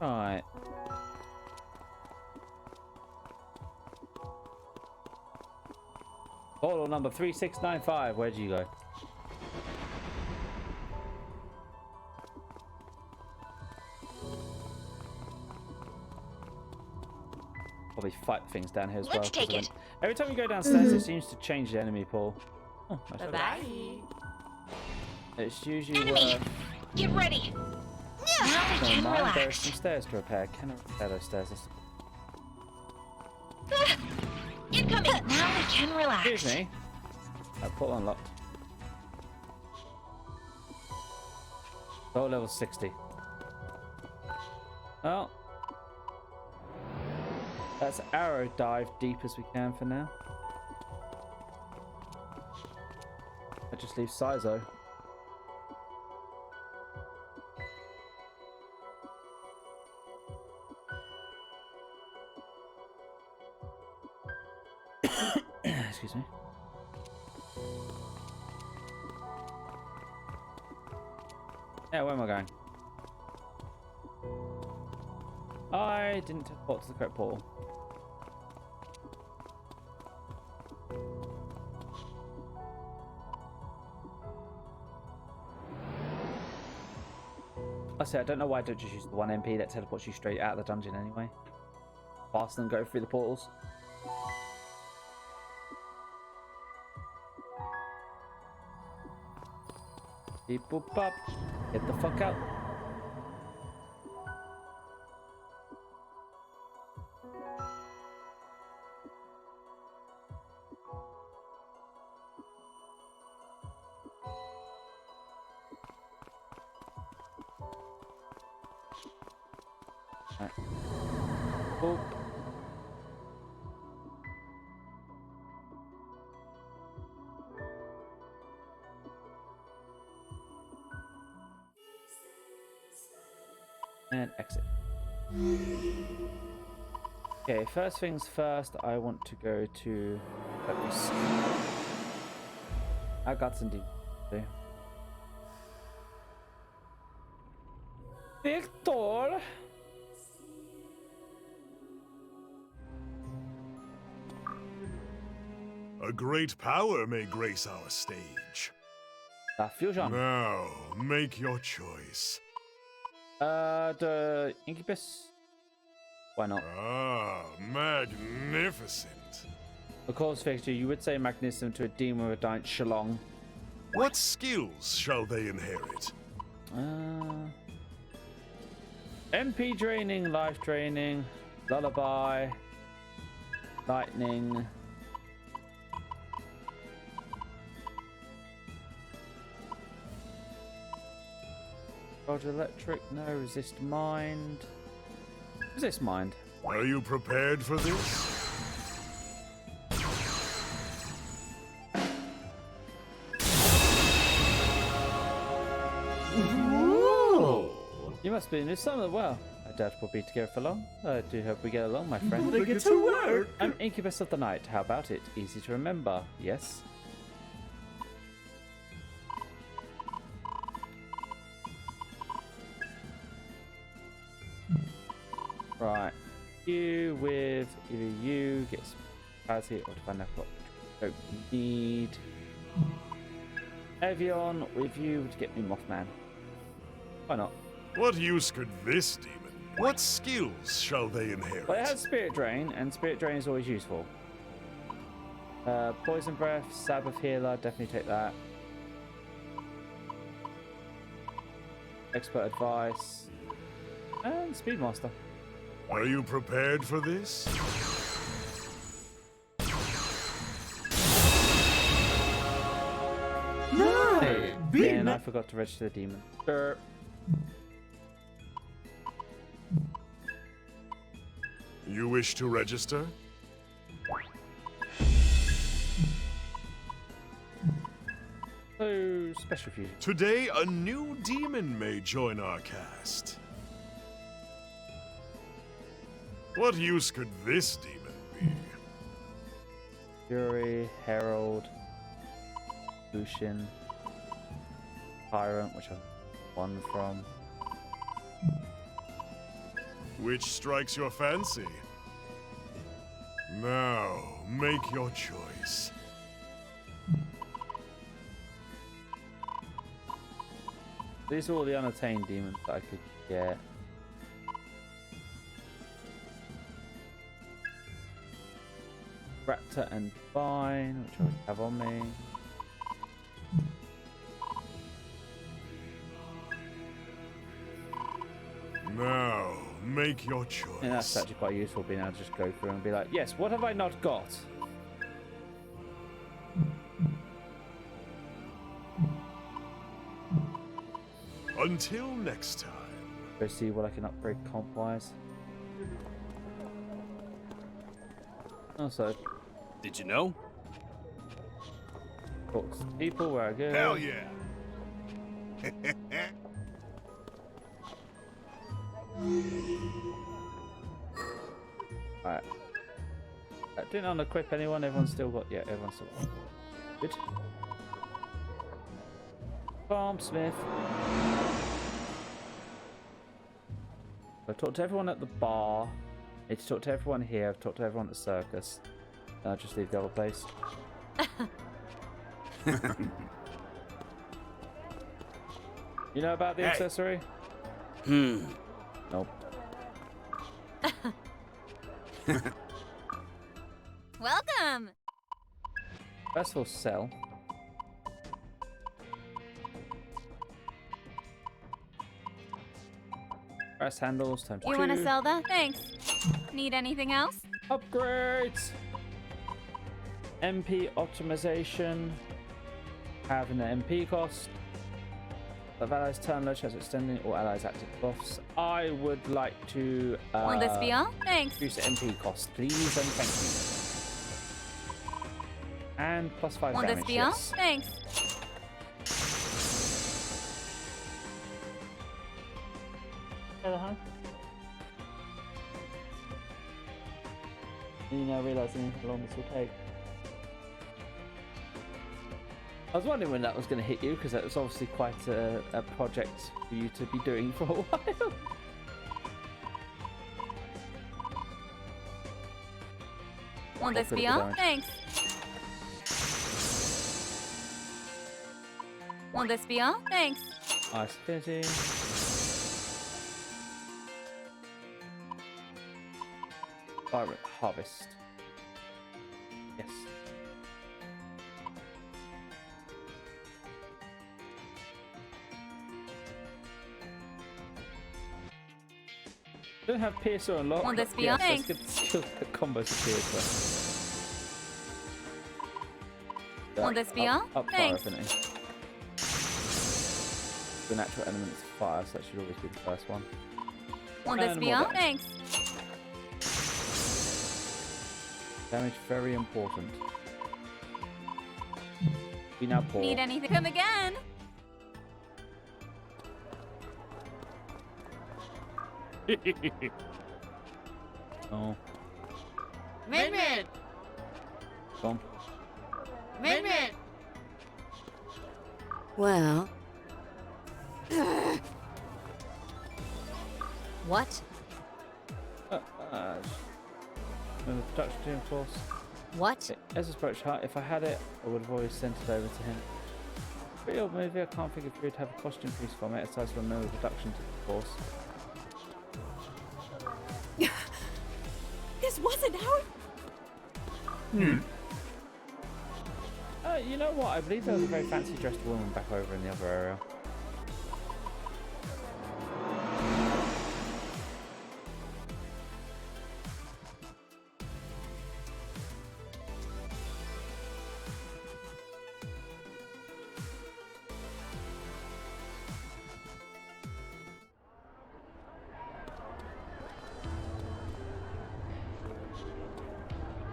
Alright. Portal number 3695. Where'd you go? Probably fight things down here as well. Let's take 'cause it. Every time you go downstairs, it seems to change the enemy pool. Oh, nice one. Bye-bye. It's usually Enemy! Get ready! Now we can There are relax. some stairs to repair. Can I repair those stairs? Incoming! Now we can relax. Excuse me. Portal unlocked. Oh, level 60. Well, let's arrow dive deep as we can for now. I just leave Sizo. Excuse me. Yeah, where am I going? I didn't teleport to the correct portal. I say I don't know why I don't just use the one MP that teleports you straight out of the dungeon anyway. Faster than go through the portals. Beep boop bop. Get the fuck out. Right. Boop. And exit. Okay, first things first, I want to go to... Let me see. I got some deep. Victor! A great power may grace our stage. Fusion. Now, make your choice. The Incubus? Why not? Ah, magnificent. Of course, Victor, you would say magnificent to a demon with a giant shalong. What skills shall they inherit? MP draining, life draining, lullaby, lightning. Roger electric, no, resist mind. Resist mind. Are you prepared for this? You must be in this summer. Well, I doubt we'll be together for long. I do hope we get along, my friend. Get to work. I'm Incubus of the Night. How about it? Easy to remember, yes? Right. You with either you get some parity or define that block. Don't need. Evian with you to get me Mothman. Why not? What use could this demon? What skills shall they inherit? Well, it has Spirit Drain, and Spirit Drain is always useful. Poison Breath, Sabbath Healer, definitely take that. Expert Advice, and Speedmaster. Are you prepared for this? No! And I forgot to register the demon. Burp. You wish to register? So, special fusion. Today, a new demon may join our cast. What use could this demon be? Fury, Herald, Lucian, Tyrant, which I've won from. Which strikes your fancy? Now, make your choice. These are all the unattained demons that I could get. Raptor and Vine, which I already have on me. Now, make your choice. And that's actually quite useful, being able to just go through and be like, yes, what have I not got? Until next time. Go see what I can upgrade comp-wise. Also, Did you know? talk to people where I go. Hell yeah! Alright. Didn't unequip anyone, everyone's still got. Yeah, everyone's still got. Good. Farm Smith. I've talked to everyone at the bar. I need to talk to everyone here. I've talked to everyone at the circus. And I'll just leave the other place. You know about the accessory? Nope. Welcome. First of all, sell. Brass handles, time You want to sell that? Thanks. Need anything else? Upgrades! MP optimization. Having the MP cost. Of allies turn low chance of extending all allies active buffs. I would like to Will this be all? Thanks. reduce the MP cost, please, and thank you. And plus 5 Will damage. this be all? Yes. Thanks. You now realizing how long this will take. I was wondering when that was going to hit you, because that was obviously quite a project for you to be doing for a while. Will this be all? Thanks. Will this be all? Thanks. Ice Affinity. Pirate Harvest. Yes. Don't have Piercer unlocked. Will this be yes, all? let's Thanks. get the combos of Piercer. Will this be all? Up fire Thanks. affinity. The natural element is fire, so that should always be the first one. Will this And be more all? damage. Thanks. Damage very important. We now pour. Need anything? Come again. Oh, Min-Min! gone. Min-Min! Well. What? Move the production team, of course. What? As a approach hut, if I had it, I would have always sent it over to him. Pretty old movie, I can't think of we'd have a cost increase from it, aside from no reduction to the force. This wasn't how. You know what? I believe there was a very fancy dressed woman back over in the other area.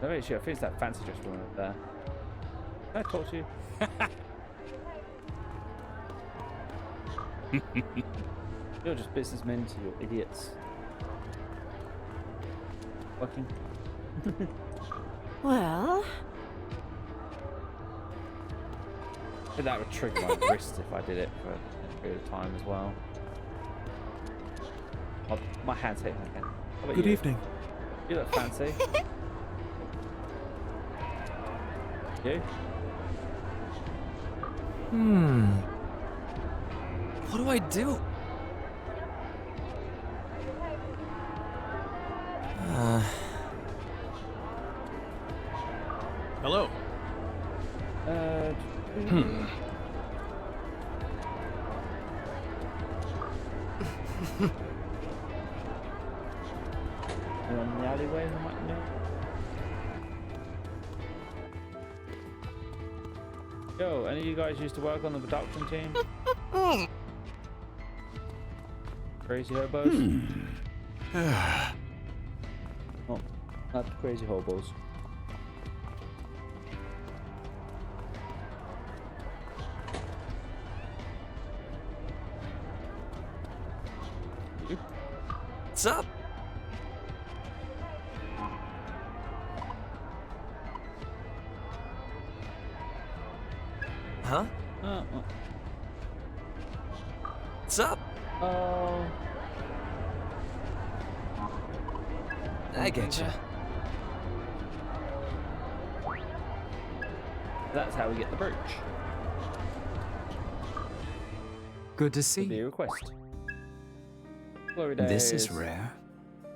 No, actually, I think it's that fancy dressed woman up there. Can I talk to you? You're just businessmen, so you're idiots. Fucking. Well. But that would trigger my wrist if I did it for a period of time as well. Oh, my hands hate my pen. How about Good you? evening. You look fancy. You? What do I do? Hello. You're in the alleyway, I might know. Yo, any of you guys used to work on the production team? Crazy hobos? Oh, not the crazy hobos. What's up? Huh? What's up? Oh. I getcha. That's how we get the brooch. Good to see The you. request. Glory days. This is rare.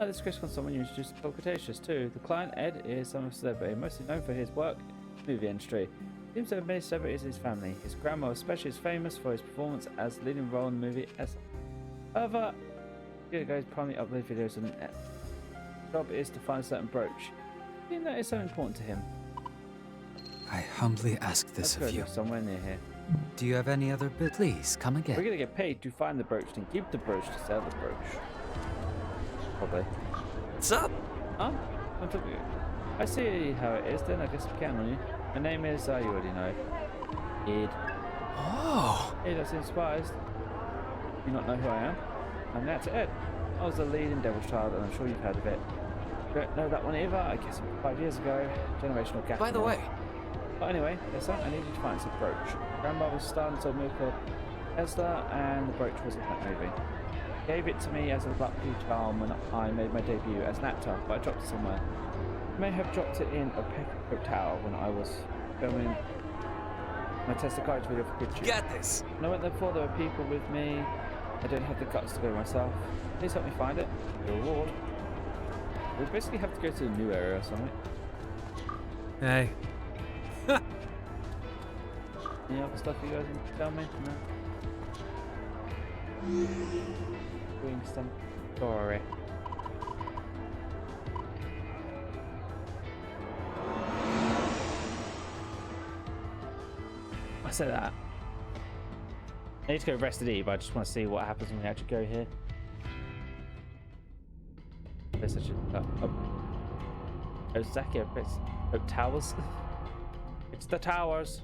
Oh, this Chris wants someone you introduced to Paul Cretaceous too. The client, Ed, is some celebrity, mostly known for his work in the movie industry. He seems to have many celebrities in his family. His grandma especially is famous for his performance as the leading role in the movie Elsa. However, he goes primarily upload videos on the net. His job is to find a certain brooch. I think that is so important to him. I humbly ask this Let's of go you. somewhere near here. Do you have any other bit? Please, come We're again. gonna get paid to find the brooch and keep the brooch to sell the brooch. Probably. What's up? Huh? I'm talking. I see how it is then, I guess we can on you. My name is, you already know. Ed. Oh! Ed, I seem surprised. You not know who I am? I'm the actor Ed. I was the lead in Devil's Child, and I'm sure you've heard of it. Don't know that one either, I guess 5 years ago. Generational gap. By the way, But anyway, there's something I need you to find. It's a brooch. Grandma was starring in a movie called Elsa, and the brooch was in that movie. Gave it to me as a lucky charm when I made my debut as an actor, but I dropped it somewhere. I may have dropped it in a Peckercook Tower when I was filming my Test the Courage video for Good got this. When I went there before, there were people with me. I don't have the guts to go myself. Please help me find it. The reward. We basically have to go to a new area or something. Hey. Any other stuff you guys can tell me? No. Doing some story. I said that. I need to go rest and eat, but I just want to see what happens when we actually go here. There's such a Ozaki, it's towers. It's the towers.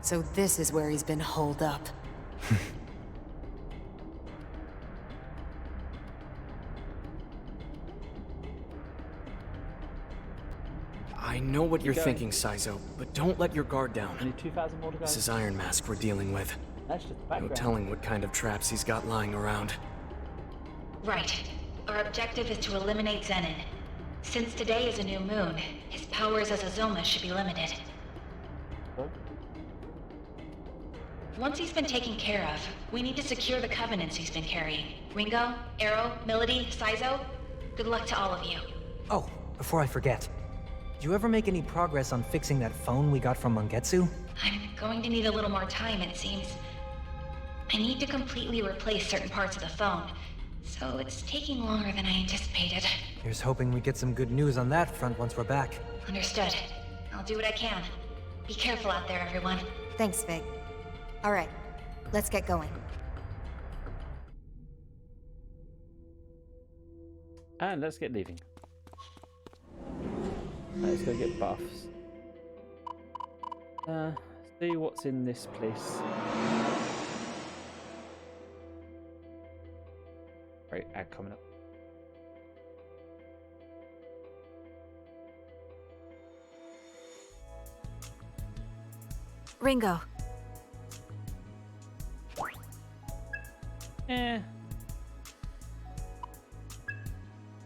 So this is where he's been holed up. I know what you're going. thinking, Saizo, but don't let your guard down. I need 2,000 more to go. This is Iron Mask we're dealing with. That's just the No background. telling what kind of traps he's got lying around. Right. Our objective is to eliminate Zenin. Since today is a new moon, his powers as a Zoma should be limited. Huh? Once he's been taken care of, we need to secure the covenants he's been carrying. Ringo, Arrow, Milady, Saizo, good luck to all of you. Oh, before I forget. Did you ever make any progress on fixing that phone we got from Mangetsu? I'm going to need a little more time, it seems. I need to completely replace certain parts of the phone, so it's taking longer than I anticipated. Here's hoping we get some good news on that front once we're back. Understood. I'll do what I can. Be careful out there, everyone. Thanks, Vig. All right, let's get going. And let's get leaving. Let's go get buffs. See what's in this place. Right, ad coming up. Ringo.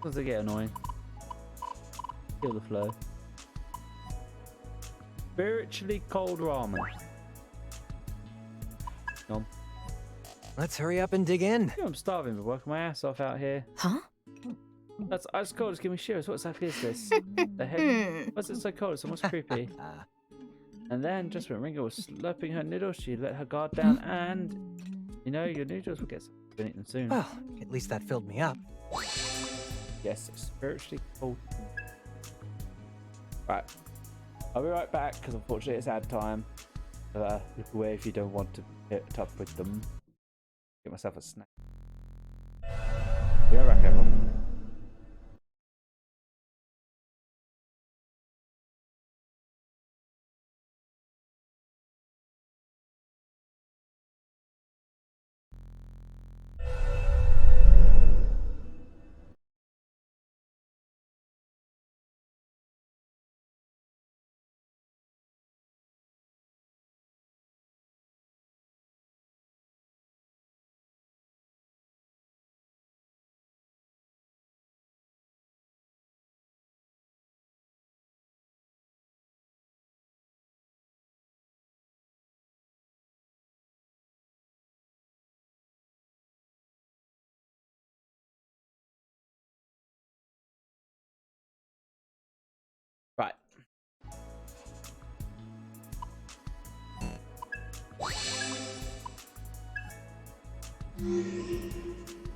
Does it get annoying? Kill the flow. Spiritually cold ramen. Nom. Let's hurry up and dig in. Yeah, I'm starving, but working my ass off out here. Huh? That's ice cold. Just give me shivers. What exactly is this? The head. Why's it so cold? It's almost creepy. And then, just when Ringo was slurping her noodles, she let her guard down, and you know your noodles will get some. We'll eat them soon. Well, at least that filled me up. Yes, spiritually cold. Right, I'll be right back because unfortunately it's ad time. Look away if you don't want to hit up with them. Get myself a snack. Be right back, everyone.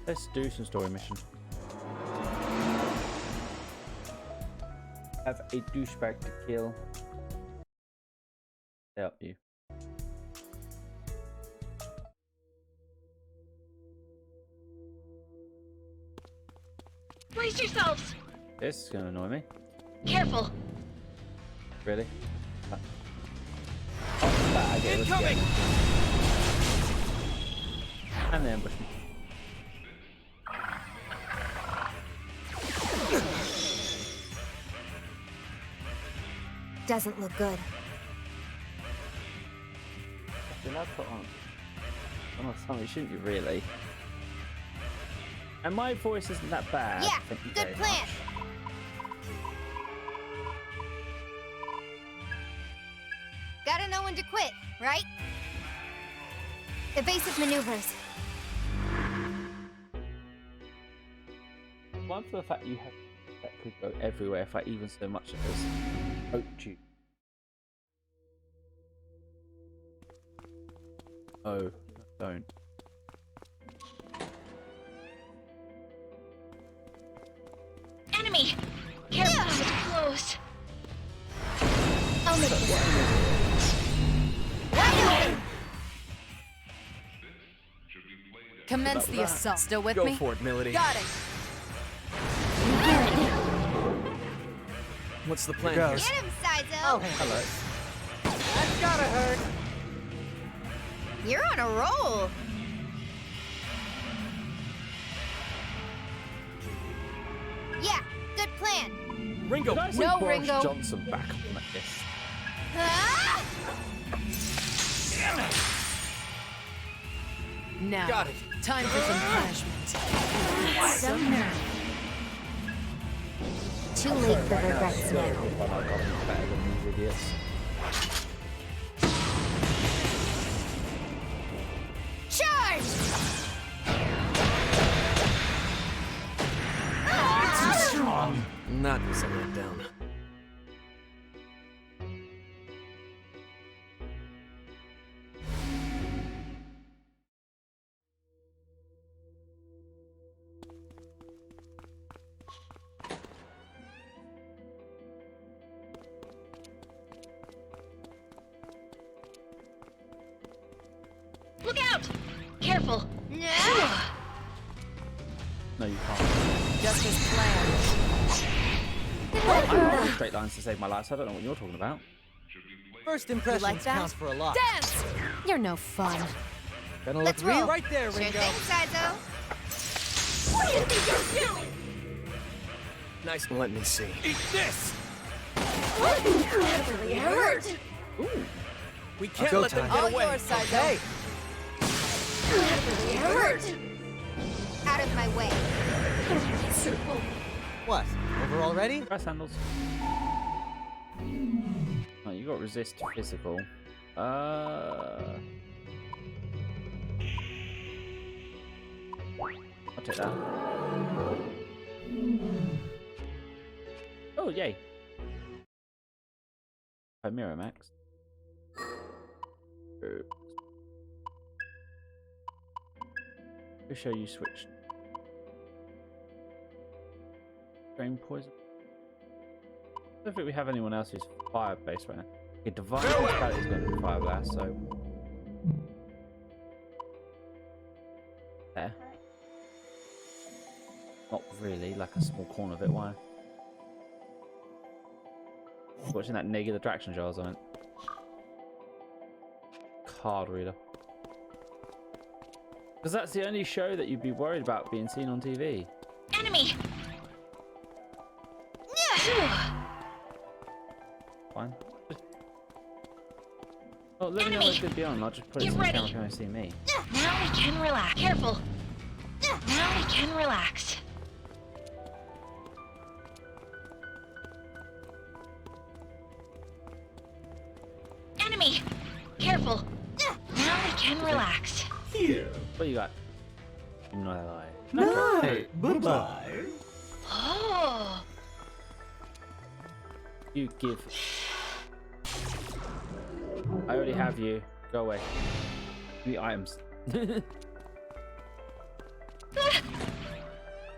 Let's do some story mission. Have a douchebag to kill. Help you. Brace yourselves! This is gonna annoy me. Careful! Really? Oh, I get it. Incoming! And they ambush me. Doesn't look good. Did I put on? Oh, something shouldn't you really? And my voice isn't that bad. Yeah, Thank you good very plan. much. Gotta know when to quit, right? Evasive maneuvers. One for the fact you have that could go everywhere if I even so much as poked you. Oh, don't. Enemy! Careful, that was close. I'll make this wide open. Commence the assault. Still with Go me? for it, Milady. Got it. What's the plan? goes. Get him, Saizo. Oh, hello. That's gotta hurt. You're on a roll. Yeah, good plan. Ringo! Did I see No, Boris Ringo. Johnson back on like this? Ah! Now, Got it. time for some punishment. So nervy. Too late for regrets now. Well, I got them better than these idiots. Charge! Not setting it down. Look out! Careful! No, you can't. Just as planned. I have straight lines to save my life, so I don't know what you're talking about. First impressions like that? count for a lot. Dance! You're no fun. Gonna look Let's real roll. right there, Sure Ringo. thing, Saizo. What do you think you're doing? Nice. Let me see. Eat this! That really hurt! We can't Go let them time. get All away. yours, Saizo. Hey, That really hurt! Out of my way. what? Over already? Press handles. Oh, you got resist physical. I'll take that. Oh, yay. Chimera Max. Oops. I'll show you switch. Drain poison. I don't think we have anyone else who's fire based right now. Okay, divine Principality is going to be fire blast, so there. Not really, like a small corner of it. Why? Watching that negative attraction jars on it. Card reader. Because that's the only show that you'd be worried about being seen on TV. Enemy! Fine. Oh, let me know Enemy! what's going to be on. I'll just put it Get so the ready! camera can only see me. Now we can relax. Careful! Now we can relax. Enemy! Careful! Now we can relax. What you got? No lie. Hey, bye-bye. Oh! You give. I already have you. Go away. The items.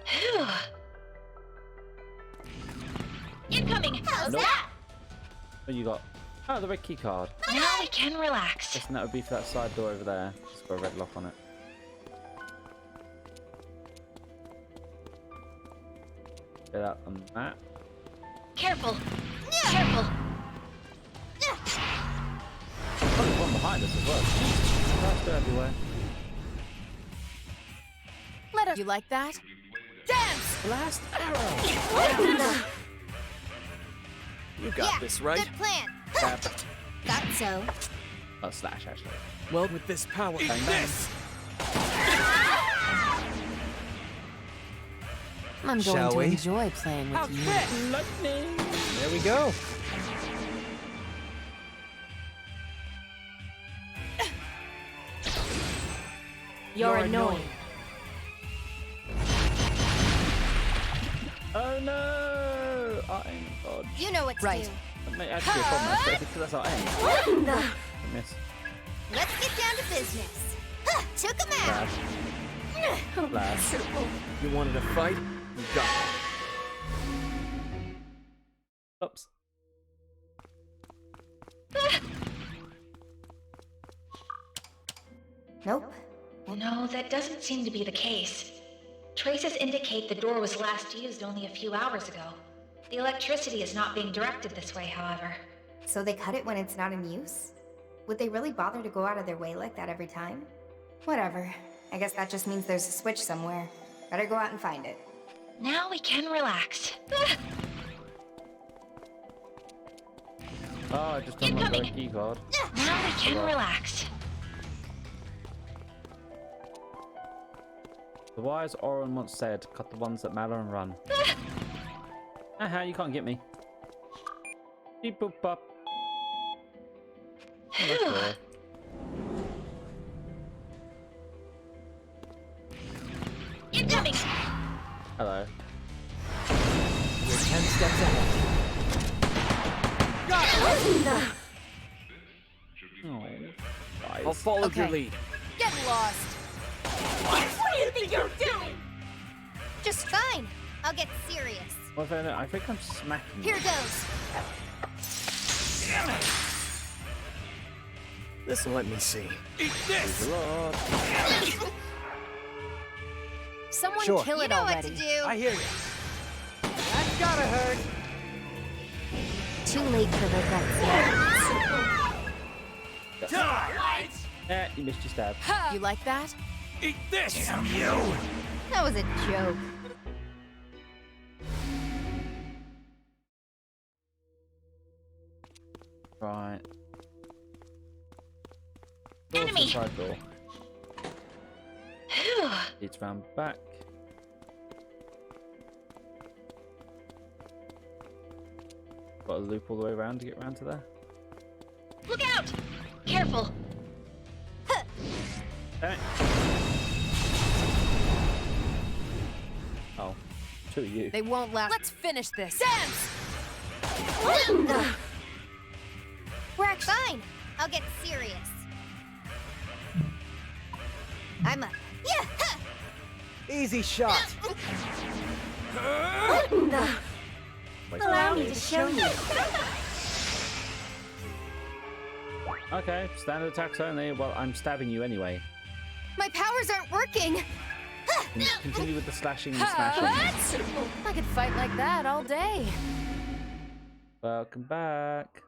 Phew. Incoming! How's Nope. that? What you got? Oh, the red key card. Now we can relax. Guessing that would be for that side door over there. It's got a red lock on it. Get out the map. Careful. Careful. Oh, there's one behind us as well. That's good everywhere. Let us. You like that? Dance! Blast arrow! You got this, right? Good plan. Stab. Thought so. Oh, slash actually. Well, with this power, Bang, bang. I'm going Shall to we? enjoy playing with you. Lightning! There we go. You're annoying. Oh no! I'm dodge. You know what to Right. do. That may actually be a problem actually, because that's our aim. I miss. Let's get down to business. Huh, took him out. Flash. Flash. you wanted a fight? You got it. Oops. Nope. No, that doesn't seem to be the case. Traces indicate the door was last used only a few hours ago. The electricity is not being directed this way, however. So they cut it when it's not in use? Would they really bother to go out of their way like that every time? Whatever. I guess that just means there's a switch somewhere. Better go out and find it. Now we can relax. Oh, I just unlocked the Incoming. key card. Now we can relax. The wise Orin once said, cut the ones that matter and run. Aha, you can't get me. Beep boop bop. Oh, that's weird. Incoming! Hello. We're 10 steps ahead. Oh, I'll guys. follow Okay. your lead. Get lost. What do you think you're doing? Just fine. I'll get serious. Well, I think I'm smacking Here you. goes. This'll let me see. Eat There's a lot. Someone Sure. kill You it know already. what to do. I hear you. That's gotta hurt. Too late for regrets. Eh, you missed your stab. You like that? Eat this! Damn you! That was a joke. Right. Enemy. Side door. Phew. It's round back. Got to loop all the way around to get round to there. Look out! Careful. Damn it. Oh, two of you. They won't last. Let's finish this. Dance! We're actually fine. I'll get serious. I'm up. Yeah. Huh. Easy shot. Allow me to show you. Okay, standard attacks only. Well, I'm stabbing you anyway. My powers aren't working. Continue with the slashing and smashing. I could fight like that all day. Welcome back.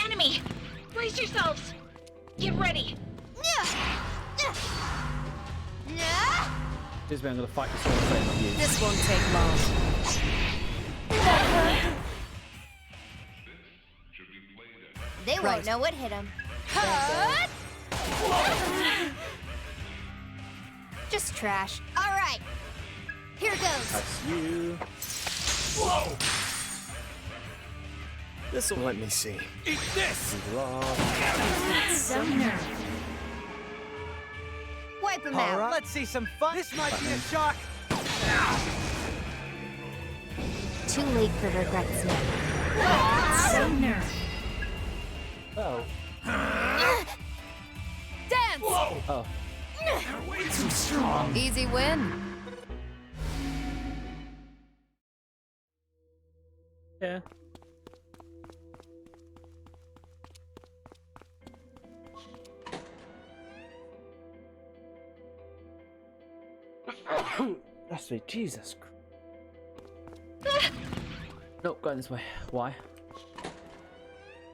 Enemy! Brace yourselves! Get ready! Excuse me, I'm going to fight this one frame of you. This won't take long. They won't Right. know what hit them. Just trash. All right. Here goes. That's you. Whoa! This'll let me see. Eat this! So nervous. Wipe them All out. right. Let's see some fun. This might be a shock. Too late for regrets now. So nerve. Oh. Dance! Oh. They're way too strong. Easy win. Yeah. That's me, Jesus Christ. Nope, going this way. Why?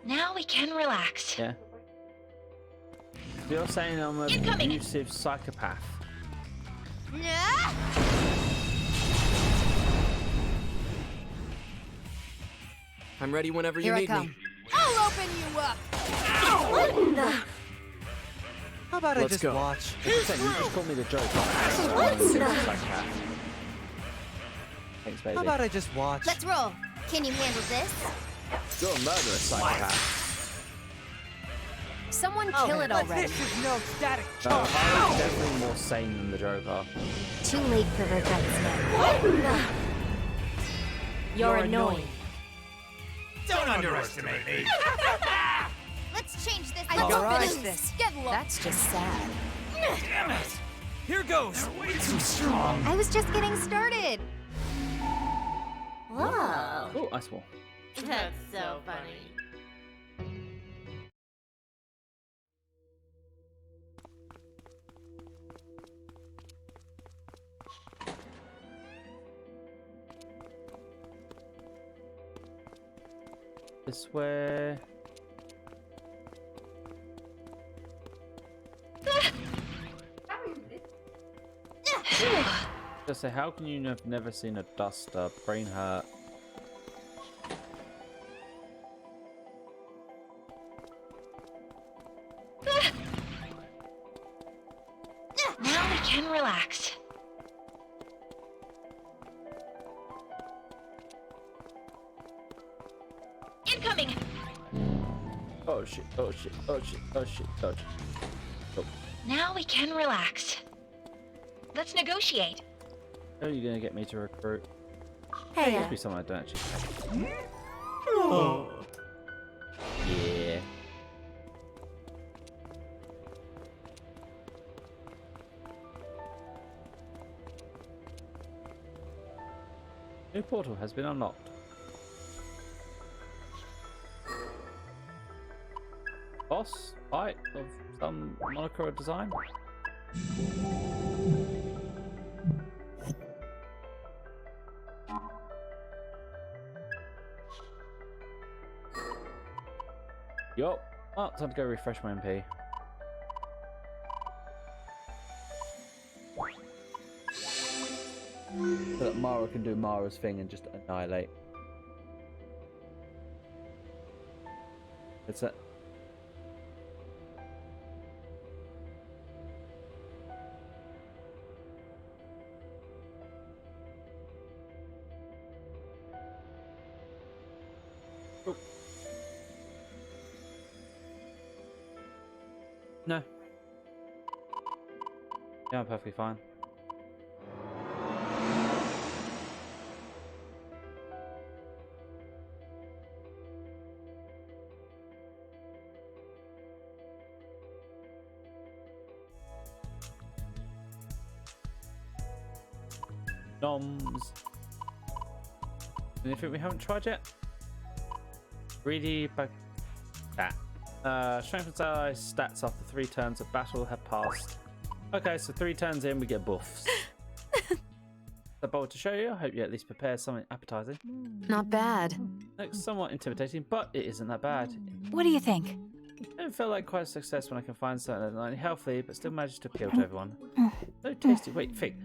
Now we can relax. Yeah. You're saying I'm an Incoming. abusive psychopath. Yeah. I'm ready whenever Here you I need come. me. I'll open you up. How about I Let's just go. watch? You just called me the Joker. I'm an abusive psychopath. Thanks, baby. How about I just watch? Let's roll. Can you handle this? You're a murderous psychopath. Someone kill it already. This is no static Harley's definitely more sane than the Joker. Too late for regrets now. You're annoying. Don't underestimate me. Let's change this. I Let's don't finish finish this. Get lost. That's just sad. Damn it. Here goes. They're way too strong. I was just getting started. Whoa. Oh, ice wall. That's so funny. This way. Just say, how can you have never seen a duster? Brain hurt. Now we can relax. Incoming! Oh shit, oh shit, oh shit, oh shit, oh shit. Oh. Now we can relax. Let's negotiate. How are you gonna get me to recruit? Hey, Must be someone I don't actually like. Oh. Yeah. New portal has been unlocked. Boss fight of some Monokuro design. Yup. Oh, time to go refresh my MP. So that Mara can do Mara's thing and just annihilate. It's it. Oh. No. Yeah, I'm perfectly fine. Noms. Anything we haven't tried yet? Greedy back. Strengthens our stats after 3 turns of battle have passed. Okay, so 3 turns in, we get buffs. So bold to show you. I hope you at least prepare something appetizing. Not bad. Looks somewhat intimidating, but it isn't that bad. what do you think? It don't feel like quite a success when I can find something that's not only healthy, but still manage to appeal to everyone. So tasty. Wait, think.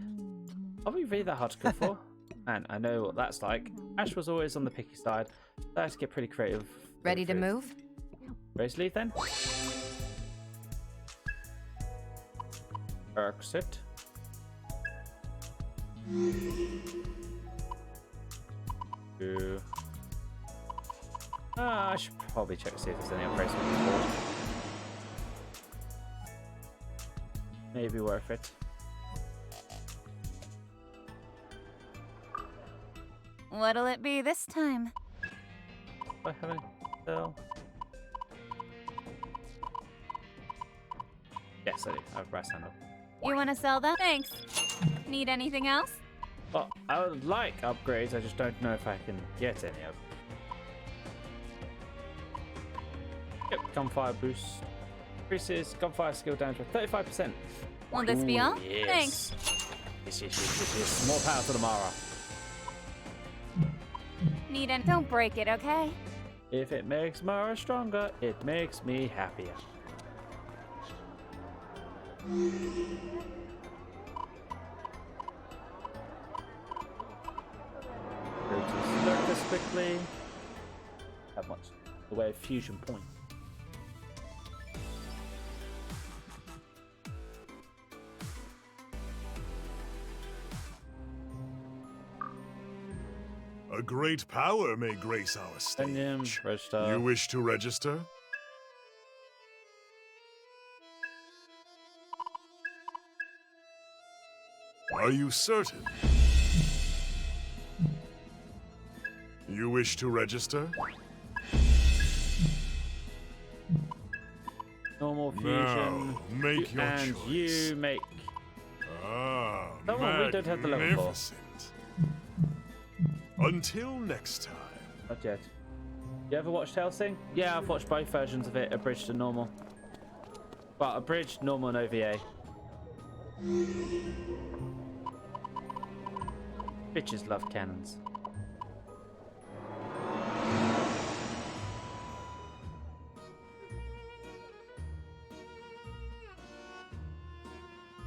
Are we really that hard to cook for? Man, I know what that's like. Ash was always on the picky side, so I had to get pretty creative. Ready to move? Ready to leave then? Exit. I should probably check to see if there's any upgrades on the board. Maybe worth it. What'll it be this time? I haven't sell. Yes, I do. I have a brass handle. You want to sell that? Thanks. Need anything else? Well, I would like upgrades. I just don't know if I can get any of them. Yep, gunfire boost. Increases gunfire skill damage by 35%. Will this be all? Yes. Thanks. Yes. More power to the Mara. Need any? Don't break it, okay? If it makes Mara stronger, it makes me happier. Go to select this quickly. How much? The way of fusion point. A great power may grace our stage. Register. You wish to register? Are you certain? You wish to register? Normal fusion. Now, make your and choice. You make. Ah, Don't worry, we don't have the level for. magnificent. Until next time. Not yet. You ever watched Hellsing? Yeah, I've watched both versions of it, abridged and normal. Well, abridged, normal, and OVA. Bitches love cannons.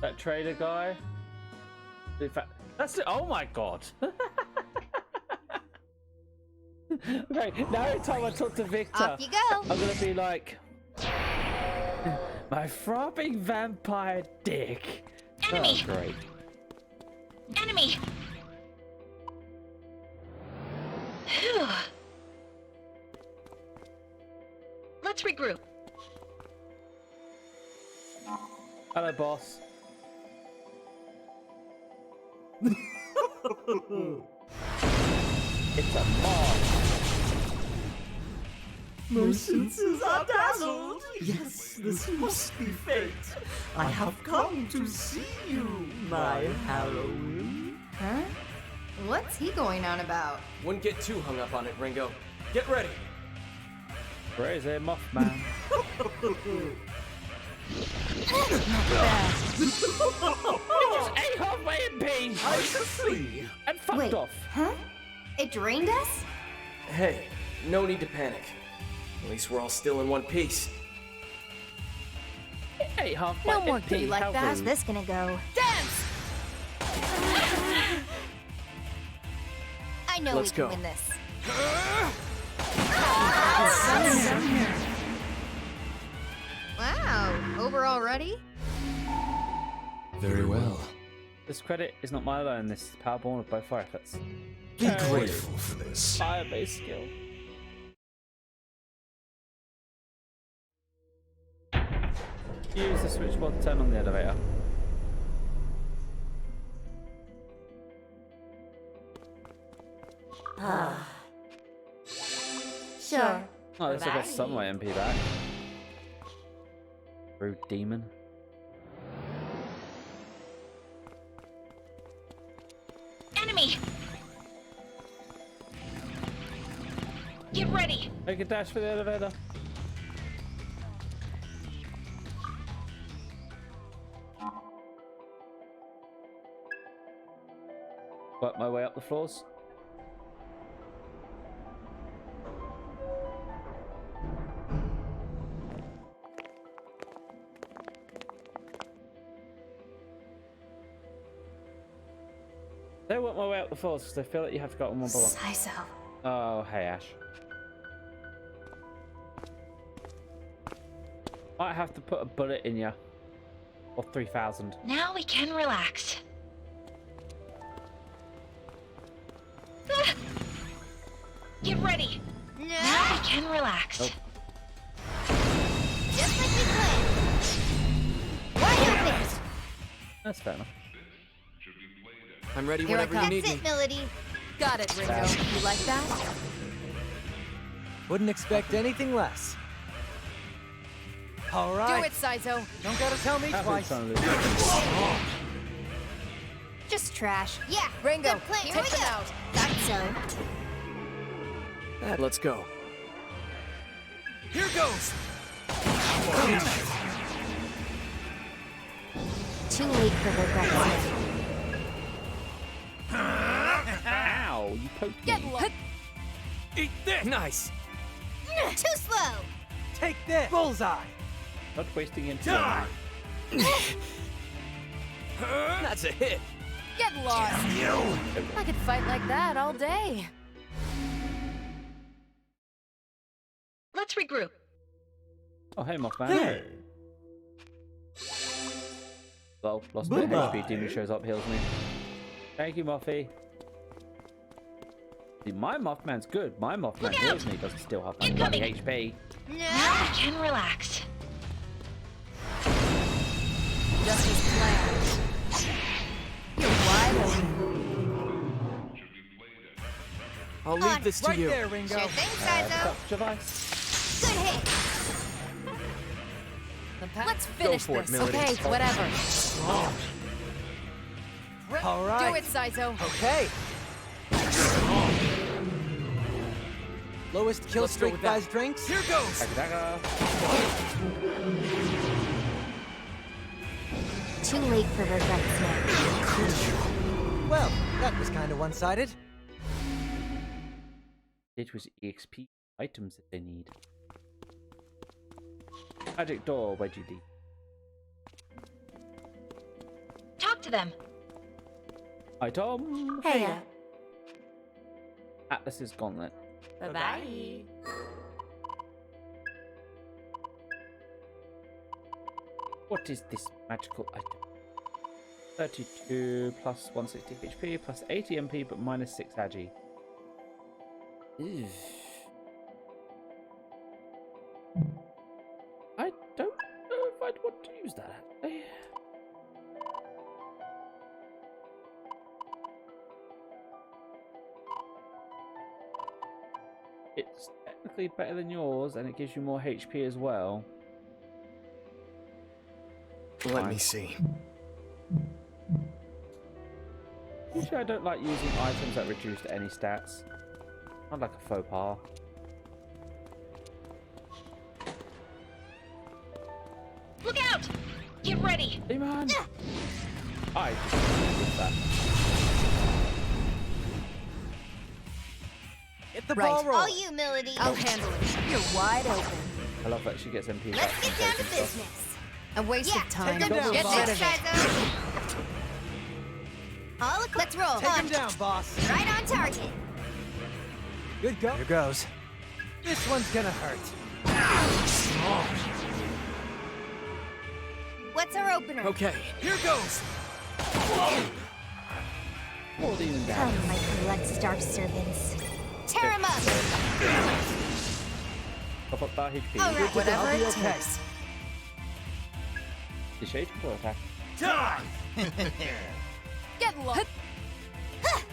That trader guy. In fact, that's it. Oh my god. Okay, now every time I talk to Victor, Off you go. I'm gonna be like, my throbbing vampire dick. Enemy. Oh, great. Enemy! Phew. Let's regroup. Hello, boss. It's a mob. My senses are dazzled. Yes, this must be fate. I have come to see you, my Halloween. Huh? What's he going on about? Wouldn't get too hung up on it, Ringo. Get ready. Crazy Mothman. It just ate half my MP. I see. And fucked Wait, off. huh? It drained us? Hey, no need to panic. At least we're all still in one piece. It ate half my No more MP. kitty like How that. How's rude. this gonna go? Dance! I know Let's we can go. win this. Wow, over already? Very well. This credit is not mine alone. This is power born of both fire efforts. Be grateful for this. Fire-based skill. Use the switchboard to turn on the elevator. Sure. Oh, looks like I got some of my MP back. Rude demon. Enemy! Get ready! Make a dash for the elevator. Work my way up the floors. They work my way up the floors because they feel that you have to go on one by one. Siso. Oh, hey Ash. Might have to put a bullet in you. Or 3,000. Now we can relax. Ah! Get ready! No. Now we can relax. Nope. Just like we planned. Wide open. That's fair enough. I'm ready Here I whenever you come. need That's me. it, Melody. Got it, Ringo. You like that? Wouldn't expect anything less. All right. Do it, Saizo. Don't gotta tell me twice. Just trash. Yeah, Ringo, good plan. take Here we them go. out. Thought so. Let's go. Here goes. Too late for regret. Ow, you poked Get me. lost. Eat this. Nice. Too slow. Take this. Bullseye. Not wasting any Die. time. That's a hit. Get lost. I could fight like that all day. Let's regroup. Oh, hey, Mothman. Well, lost a bit of HP. Demon shows up, heals me. Thank you, Moffy. See, my Mothman's good. My Mothman heals me, doesn't still have my bloody HP. Now we can relax. Just as planned. You're wide open. I'll leave this to Right you. there, Ringo. Sure thing, Saizo. Device. Good hit. Let's finish for it, this. Milady. Okay, whatever. All right. Do it, Saizo. Okay. Lowest kill Let's go streak with that. buys drinks. Here goes. Too late for regrets now. Well, that was kind of one-sided. It was EXP items that they need. Magic door, where'd you leave? Talk to them. Item. Hey. Atlas's gauntlet. Bye-bye. What is this magical item? 32 plus 160 HP plus 80 MP but minus 6 agi. Ew. I don't know if I'd want to use that actually. It's technically better than yours and it gives you more HP as well. Let me see. Usually I don't like using items that reduce to any stats. Not like a faux pas. Look out! Get ready! Demon! I just did that. Hit the Right. ball roll. All you, Milady. I'll handle it. You're wide open. I love that she gets MP back. Let's get from down to taking stuff. business. A waste Yeah, of time. take 'em down, Get boss. rid of it. Saizo. All let's roll. Take On. him down, boss. Right on target. Good go. Here goes. This one's gonna hurt. What's our opener? Okay, here goes. More demon Come, down. my collect star servants. Tear him up. Top up that HP. All right. Whatever I'll be it okay. takes. The shade for attack. Get lost.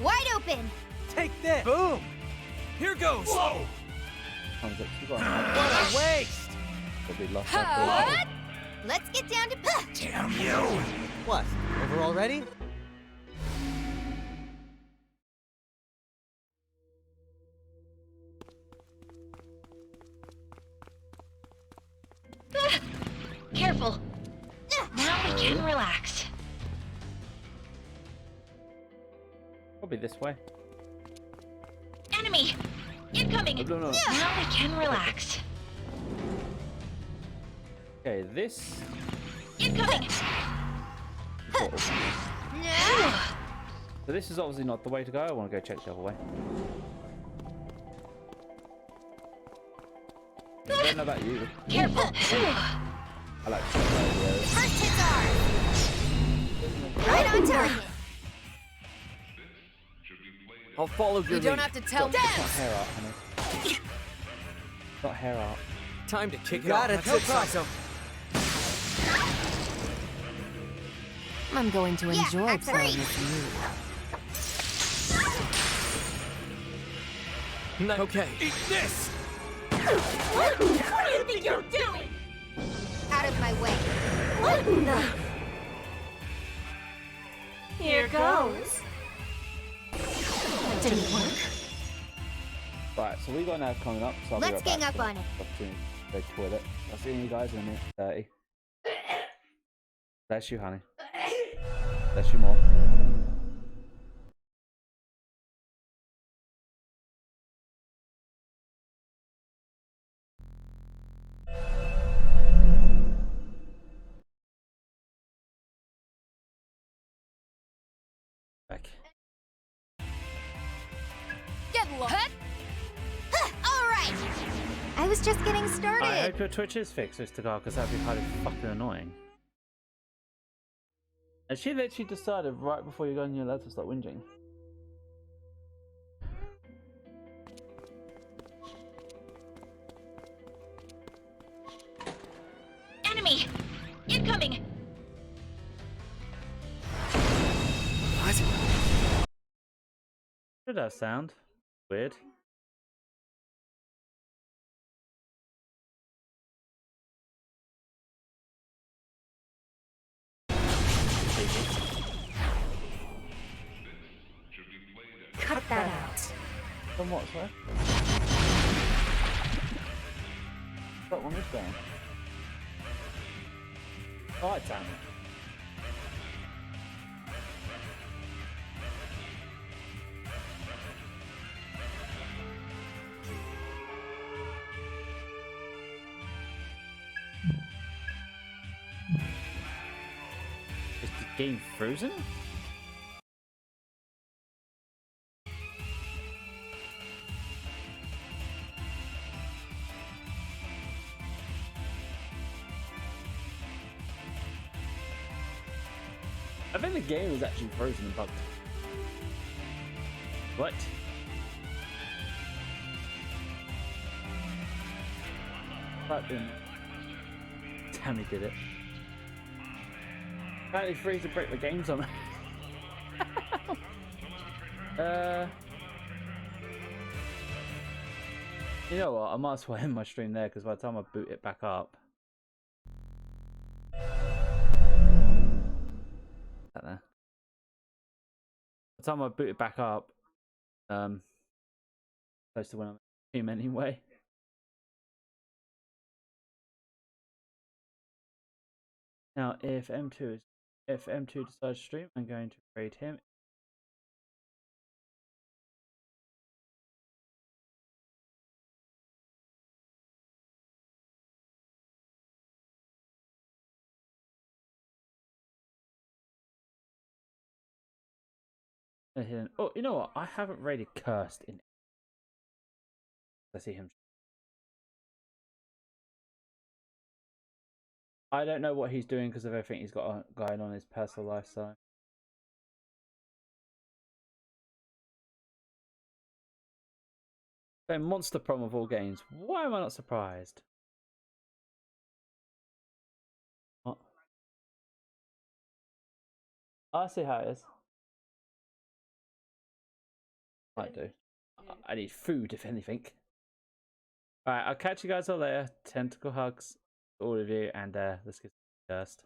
Wide open. Take this. Boom. Here goes. Whoa. Comes up to What a waste. Probably lost Huh? that. Let's get down to. Damn you. What? Over already? Careful. Now we can relax. Probably this way. Enemy! Incoming! Oh, no. Now we can relax. Okay, this. Incoming! Portal. No. So this is obviously not the way to go. I want to go check the other way. I don't know about you. Careful! I like to check the other way. First hits are right on target. I'll follow your You don't lead. have to tell me. Not hair art, honey. Not hair art. Time to kick Got it it. off. No problem. I'm going to Yeah, enjoy act playing free. with No. Okay. Eat this! What do you think you're doing? Out of my way. What in the... Here goes. That didn't work. Right, so we got an ad coming up. So I'll Let's be right gang back up on it. Opportunity to go to the toilet. I'll see you guys in a minute 30. Bless you, honey. Bless you more. Back. Get lost. All right. I was just getting started. I hope your Twitch is fixed, Mr. Gar, because that'd be highly fucking annoying. And she literally decided right before you go on your letter to start whinging. Enemy! Incoming! Did that sound weird? Cut that out. From what, sir? What one is going? Oh, damn it. Is the game frozen? I think the game is actually frozen and bugged. What? Typed in. Tammy did it. Apparently free to break the games on it. You know what? I might as well end my stream there because by the time I boot it back up. That there. By the time I boot it back up, close to when I'm stream anyway. Now, if M2 decides to stream, I'm going to raid him. Oh, you know what? I haven't raided Cursed in. I see him. I don't know what he's doing because of everything he's got going on in his personal life, so. So Monster Prom of all games. Why am I not surprised? What? I see how it is. Might do. I need food, if anything. Alright, I'll catch you guys all later. Tentacle hugs to all of you, and let's get first.